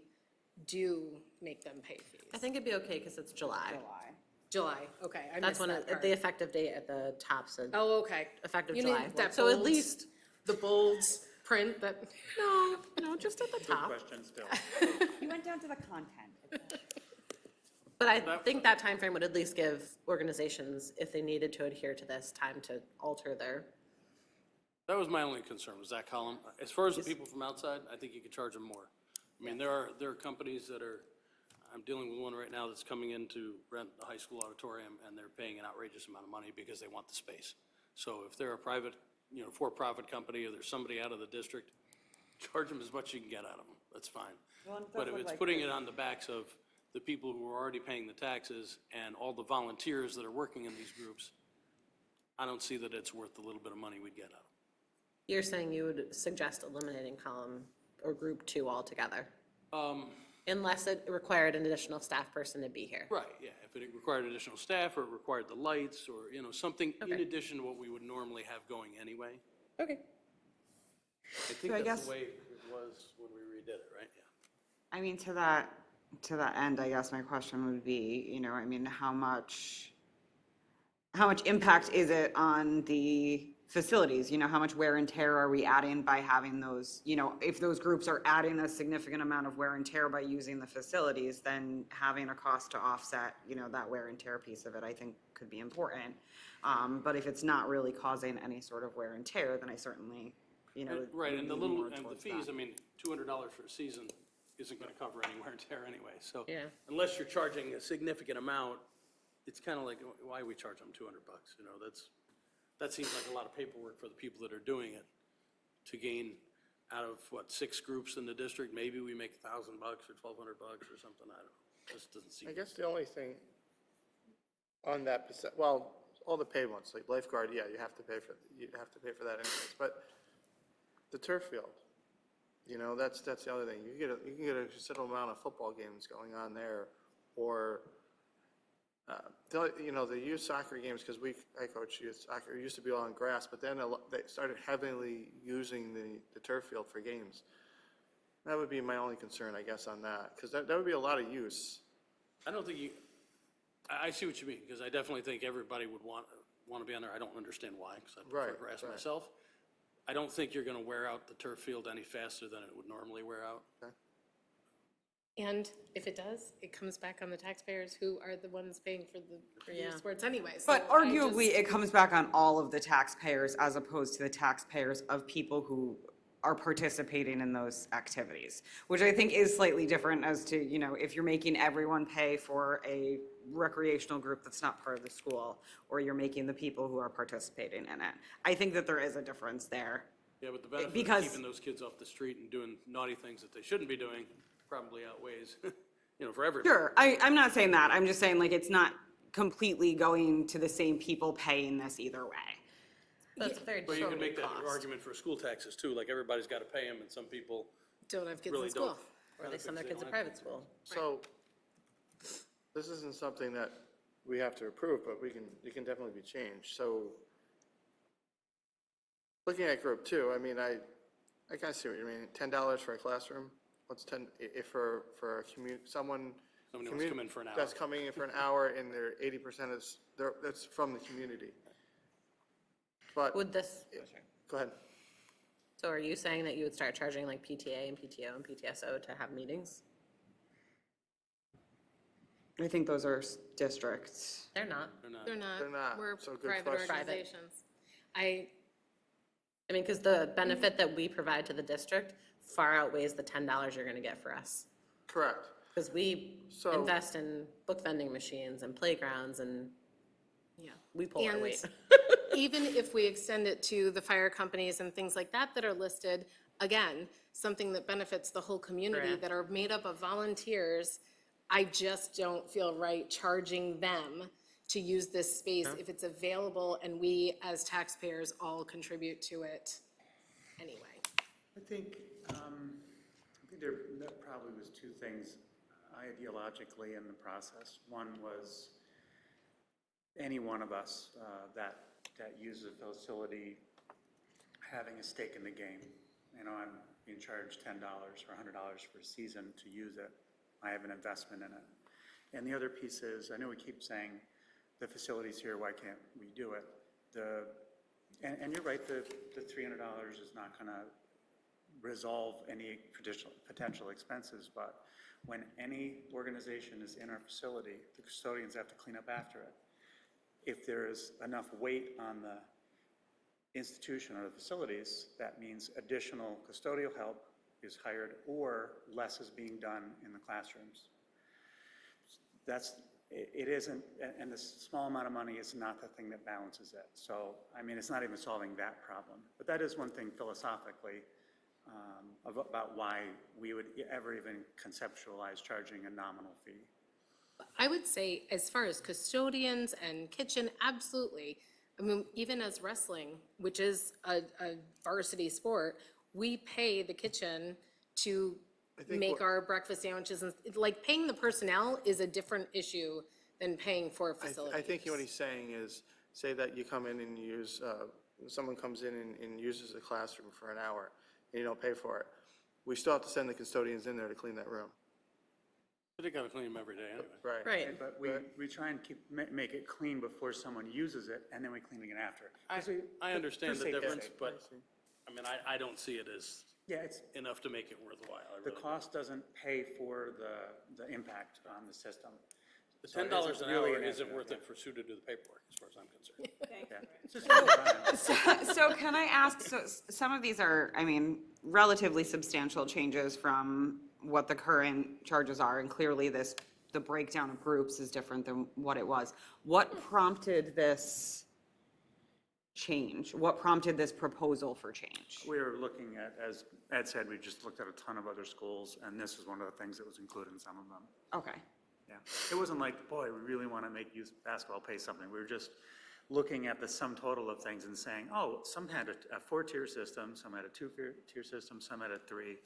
do make them pay fees? I think it'd be okay because it's July. July, okay, I That's missed when that part. the effective date at the top said Oh, okay. effective You July. need that So at bold- least, The bold print that, no, just at the Good top. question still. You went down to the content. But I think that time frame would at least give organizations, if they needed to adhere to this, time to alter their. that was my only concern, was that column. As far as the people from outside, I think you could charge them more. I mean, there are companies that are, I'm dealing with one right now that's coming in to rent the high school auditorium, and they're paying an outrageous amount of money because they want the space. So if they're a private, for-profit company, or there's somebody out of the district, charge them as much as you can get out of them, that's fine. But if it's putting it on the backs of the people who are already paying the taxes and all the volunteers that are working in these groups, I don't see that it's worth the little bit of money we'd get out of them. You're saying you would suggest eliminating column or group 2 altogether? Unless it required an additional staff person to be here? Right, yeah, if it required additional staff, or it required the lights, or, something in Okay. addition to what we would normally have going anyway. Okay. I think So I that's guess- the way it was when we redid it, right? Yeah. I mean, to that end, I guess my question would be, I mean, how much impact is it on the facilities? How much wear and tear are we adding by having those, if those groups are adding a significant amount of wear and tear by using the facilities, then having a cost to offset, that wear and tear piece of it, I think could be important. But if it's not really causing any sort of wear and tear, then I certainly, Right, and the lean little, more and the towards fees, that. I mean, $200 for a season isn't gonna cover any wear and tear anyway, so. Yeah. Unless you're charging a significant amount, it's kind of like, why we charge them $200, that seems like a lot of paperwork for the people that are doing it, to gain out of, 6 groups in the district, maybe we make $1,000 or $1,200 or something, I don't know, just doesn't seem. I guess the only thing on that, well, all the paid ones, like lifeguard, yeah, you have to pay for that anyways, but the turf field, that's the other thing. You can get a considerable amount of football games going on there, or, the youth soccer games, because I coach youth soccer, it used to be all on grass, but then they started heavily using the turf field for games. That would be my only concern, I guess, on that, because that would be a lot of use. I don't think I see what you mean, because I definitely think everybody would want to be on there. I don't understand why, because I prefer Right, grass right. myself. I don't think you're gonna wear out the turf field any faster than it would normally wear out. And if it does, it comes back on the taxpayers who are the ones paying for the youth sports anyway. So But I arguably, just- it comes back on all of the taxpayers as opposed to the taxpayers of people who are participating in those activities, which I think is slightly different as to, you know, if you're making everyone pay for a recreational group that's not part of the school, or you're making the people who are participating in it. I think that there is a difference there. Yeah, but the benefit of Because- keeping those kids off the street and doing naughty things that they shouldn't be doing probably outweighs, you know, for everybody. Sure, I'm not saying that, I'm just saying like it's not completely going to the same people paying this either way. That's a very But you can make that cost. argument for school taxes too, like everybody's gotta pay them, and some people don't have kids really in school. don't. Or they send their kids to private school. So, this isn't something that we have to approve, but it can definitely be changed. So, looking at group two, I mean, I kind of see what you mean. $10 for a classroom? What's 10, if for a someone. Somebody wants to come in for an hour. That's coming in for an hour, and they're 80% is, that's from the community. But, Would this, go ahead. so are you saying that you would start charging like PTA and PTO and PTSO to have meetings? I think those are districts. They're not. They're not. They're not. We're So good private question. organizations. I I mean, because the benefit that we provide to the district far outweighs the $10 you're gonna get for us. Correct. Because we So- invest in book vending machines and playgrounds and yeah. we pull our And weight. even if we extend it to the fire companies and things like that that are listed, again, something that benefits the whole community Correct. that are made up of volunteers, I just don't feel right charging them to use this space if it's available and we as taxpayers all contribute to it anyway. I think that probably was two things ideologically in the process. One was any one of us that uses a facility having a stake in the game. You know, I'm being charged $10 or $100 for a season to use it. I have an investment in it. And the other piece is, I know we keep saying the facility's here, why can't we do it? And you're right, the $300 is not gonna resolve any potential expenses, but when any organization is in our facility, the custodians have to clean up after it. If there is enough weight on the institution or the facilities, that means additional custodial help is hired or less is being done in the classrooms. It isn't, and the small amount of money is not the thing that balances it. So, I mean, it's not even solving that problem. But that is one thing philosophically about why we would ever even conceptualize charging a nominal fee. I would say, as far as custodians and kitchen, absolutely. I mean, even as wrestling, which is a varsity sport, we pay the kitchen to think make what- our breakfast sandwiches. And like, paying the personnel is a different issue than paying for facilities. I think what he's saying is, say that you come in and use, someone comes in and uses the classroom for an hour, and you don't pay for it. We still have to send the custodians in there to clean that room. But they gotta clean them every day anyway. Right. Right. But we try and make it clean before someone uses it, and then we clean it after. I understand the safety's difference, sake. but, I mean, I don't see it as Yeah, it's, enough to make it worthwhile. I the really don't. cost doesn't pay for the impact on the system. The So it $10 isn't an really hour an isn't estimate, worth yeah. it for Sue to do the paperwork, as far as I'm concerned. Yeah. It's just one time. So can I ask, so some of these are, I mean, relatively substantial changes from what the current charges are, and clearly the breakdown of groups is different than what it was. What prompted this change? What prompted this proposal for change? We were looking at, as Ed said, we just looked at a ton of other schools, and this is one of the things that was included in some of them. Okay. Yeah, it wasn't like, boy, we really want to make youth basketball pay something. We were just looking at the sum total of things and saying, oh, some had a 4-tier system, some had a 2-tier system, some had a 3,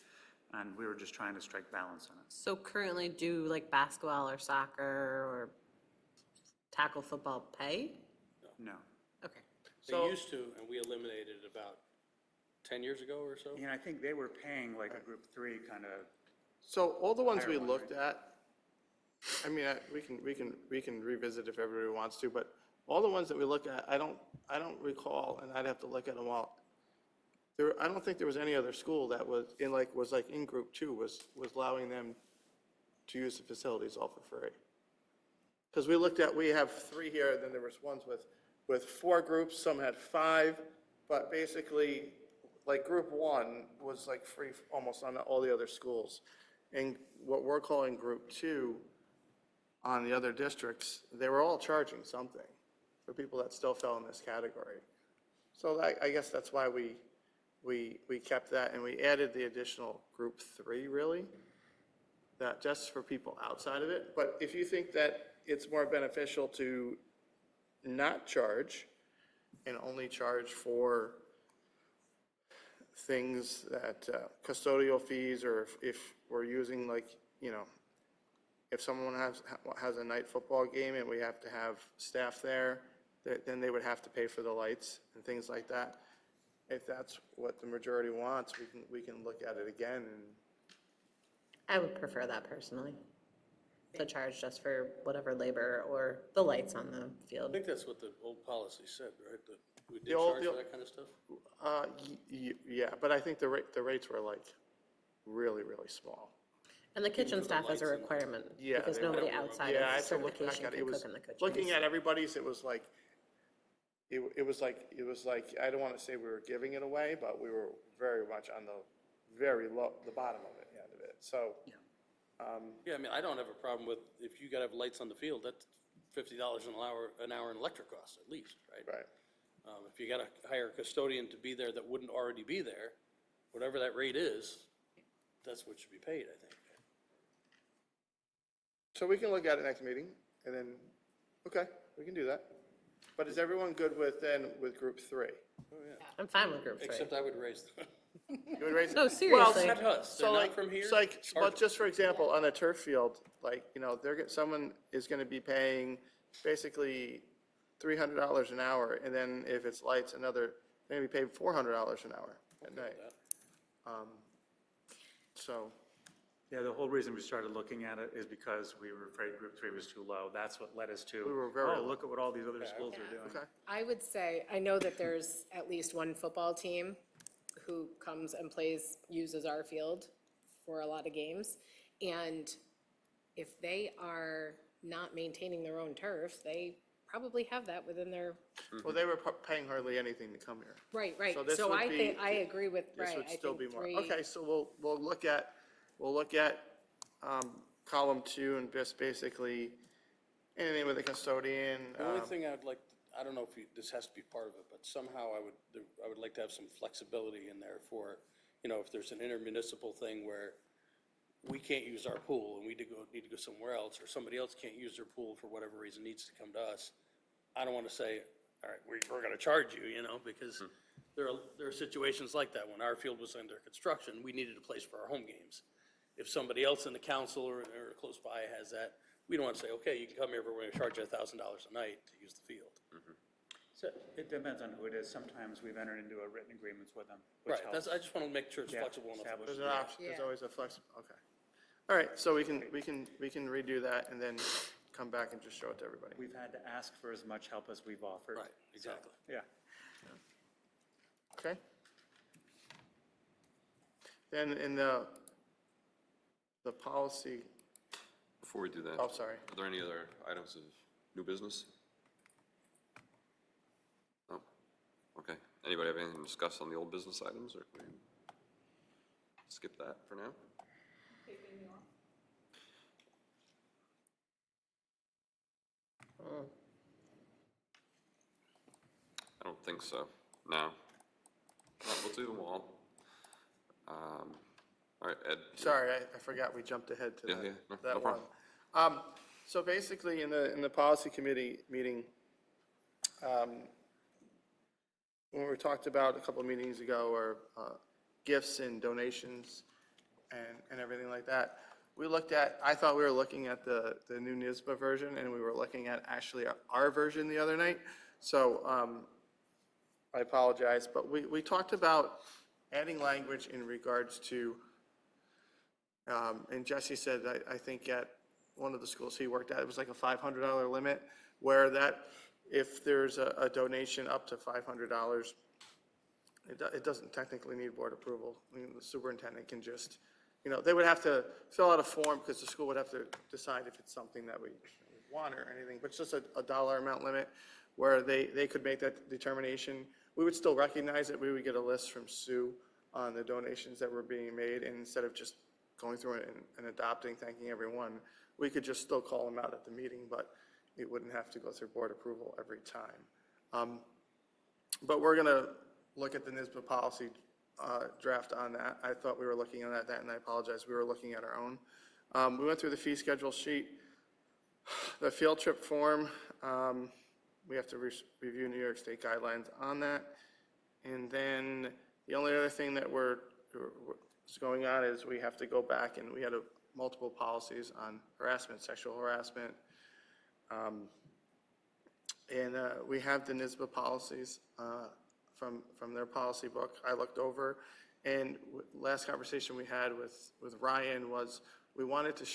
and we were just trying to strike balance on it. So currently do like basketball or soccer or tackle football pay? No. Okay. They used to, and we eliminated it about 10 years ago or so. And I think they were paying like a group 3 kind of, So all the ones we Higher one, looked at, I mean, we can revisit if everybody wants to, but all the ones that we look at, I don't recall, and I'd have to look at them all, I don't think there was any other school that was in group two, was allowing them to use the facilities all for free. Because we have 3 here, then there was ones with 4 groups, some had 5, but basically, like group 1 was like free almost on all the other schools. And what we're calling group 2 on the other districts, they were all charging something for people that still fell in this category. So I guess that's why we kept that, and we added the additional group 3, really, that just for people outside of it. But if you think that it's more beneficial to not charge and only charge for things that custodial fees, or if we're using if someone has a night football game and we have to have staff there, then they would have to pay for the lights and things like that. If that's what the majority wants, we can look at it again. And I would prefer that personally, to charge just for whatever labor or the lights on the I field. think that's what the old policy said, right? That we did The old- charge for that kind of stuff? yeah, but I think the rates were like really, really small. And the kitchen for the staff is a lights and- requirement, Yeah, because they- nobody outside Yeah, I of have to look back certification at it. can It was, cook in the kitchen. looking at everybody's, it was like, I don't want to say we were giving it away, but we were very much on the very low, the bottom of it, end of it. So, Yeah, I mean, I don't have a problem with, if you gotta have lights on the field, that's $50 an hour in electric costs at least, right? right. If you gotta hire a custodian to be there that wouldn't already be there, whatever that rate is, that's what should be paid, I think. So we can look at it next meeting, and then, okay, we can do that. But is everyone good with group 3? I'm fine with group 3. Except I would raise them. You would raise it? No, seriously. Not us, they're not from here. So like, Charge but them. just for example, on a turf field, someone is gonna be paying basically $300 an hour, and then if it's lights, they're gonna be paid $400 an hour at night. So, Yeah, the whole reason we started looking at it is because we were afraid group 3 was too low. That's what led us to, We were very oh, low. look at what all these other schools are doing. okay, I would say, I know that there's at least one football team who comes and uses our field for a lot of games. And if they are not maintaining their own turf, they probably have that within their, well, they were paying hardly anything to come here. right. So this So would I be- think, I agree with, This right, would I still think be more. 3. Okay, so we'll look at column 2 and just basically anything with a custodian. The only thing I'd like, I don't know if this has to be part of it, but somehow I would like to have some flexibility in there for, if there's an intermunicipal thing where we can't use our pool and we need to go somewhere else, or somebody else can't use their pool for whatever reason, needs to come to us. I don't want to say, all right, we're going to charge you, because there are situations like that. When our field was under construction, we needed a place for our home games. If somebody else in the council or close by has that, we don't want to say, okay, you can come here, but we're going to charge you $1,000 a night to use the field. So it depends on who it is. Sometimes we've entered into a written agreements with them, which Right, helps. I just want to make sure it's Yeah, flexible enough. establish There's an option, there's Yeah. always a flexible, okay. All right, so we can redo that and then come back and just show it to everybody. We've had to ask for as much help as we've offered. Right, exactly. Yeah. Okay? Then in the policy, Before we do that. oh, sorry. Are there any other items of new business? No? Okay. Anybody have anything to discuss on the old business items, or can we skip that for now? I don't think so. No. We'll do them all. All right, Ed. Sorry, I forgot we jumped ahead to Yeah, yeah, no that one. problem. So basically, in the policy committee meeting, when we talked about a couple of meetings ago, or gifts and donations and everything like that, I thought we were looking at the new NISBA version, and we were looking at actually our version the other night. So I apologize, but we talked about adding language in regards to, and Jesse said, I think at one of the schools he worked at, it was like a $500 limit, where that if there's a donation up to $500, it doesn't technically need board approval. I mean, the superintendent can just, they would have to fill out a form because the school would have to decide if it's something that we want or anything, but it's just a dollar amount limit where they could make that determination. We would still recognize it. We would get a list from Sue on the donations that were being made, and instead of just going through it and adopting, thanking everyone, we could just still call them out at the meeting, but it wouldn't have to go through board approval every time. But we're going to look at the NYSBA policy draft on that. I thought we were looking at that, and I apologize, we were looking at our own. We went through the fee schedule sheet. The field trip form, we have to review New York State guidelines on that. And then the only other thing that is going on is we have to go back, and we had multiple policies on harassment, sexual harassment. And we have the NYSBA policies from their policy book I looked over. And last conversation we had with Ryan was we wanted to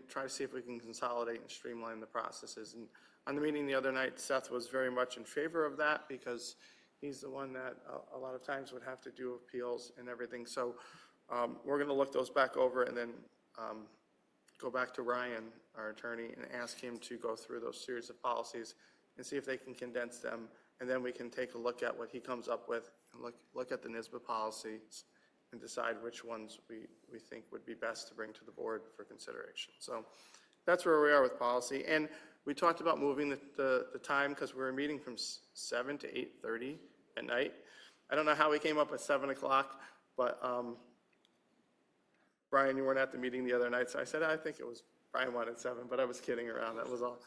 try to see if we can consolidate and streamline the processes. And on the meeting the other night, Seth was very much in favor of that because he's the one that a lot of times would have to do appeals and everything. So we're going to look those back over and then go back to Ryan, our attorney, and ask him to go through those series of policies and see if they can condense them. And then we can take a look at what he comes up with and look at the NYSBA policies and decide which ones we think would be best to bring to the board for consideration. So that's where we are with policy. And we talked about moving the time because we were meeting from 7 to 8:30 at night. I don't know how we came up with 7 o'clock, but Brian, you weren't at the meeting the other night, so I said, I think it was Brian wanted 7, but I was kidding around, that was all.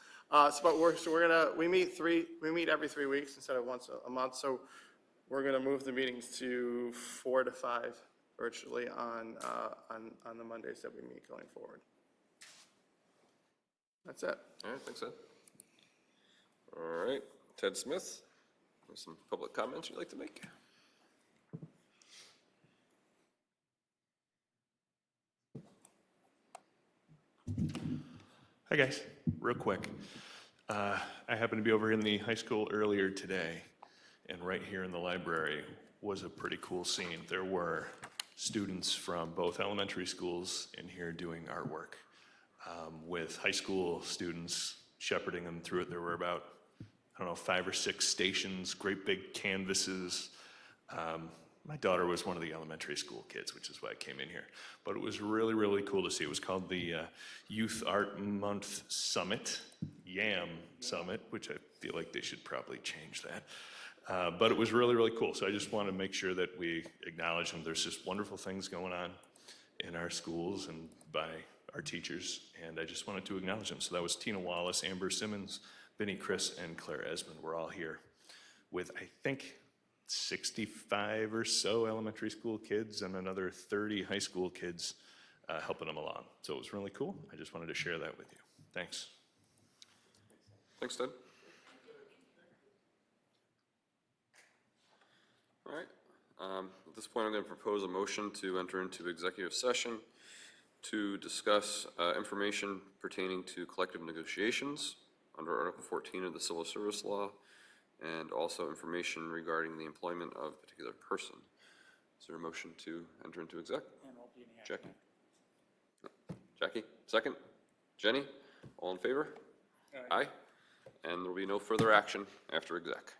We meet every 3 weeks instead of once a month, so we're gonna move the meetings to 4 to 5 virtually on the Mondays that we meet going forward. That's it. All right, thanks, Ed. All right, Ted Smith, some public comments you'd like to make? Hi, guys. Real quick. I happened to be over in the high school earlier today, and right here in the library was a pretty cool scene. There were students from both elementary schools in here doing artwork, with high school students shepherding them through it. There were about, 5 or 6 stations, great big canvases. My daughter was one of the elementary school kids, which is why I came in here. But it was really, really cool to see. It was called the Youth Art Month Summit, YAM Summit, which I feel like they should probably change that. But it was really, really cool. So I just want to make sure that we acknowledge them. There's just wonderful things going on in our schools and by our teachers, and I just wanted to acknowledge them. So that was Tina Wallace, Amber Simmons, Benny Chris, and Claire Esmond. We're all here with, I think, 65 or so elementary school kids and another 30 high school kids helping them along. So it was really cool. I just wanted to share that with you. Thanks. Thanks, Ted. All right. At this point, I'm going to propose a motion to enter into executive session to discuss information pertaining to collective negotiations under Article 14 of the Civil Service Law, and also information regarding the employment of a particular person. Is there a motion to enter into exec? Jackie? Jackie, second? Jenny? All in favor? Aye. And there will be no further action after exec.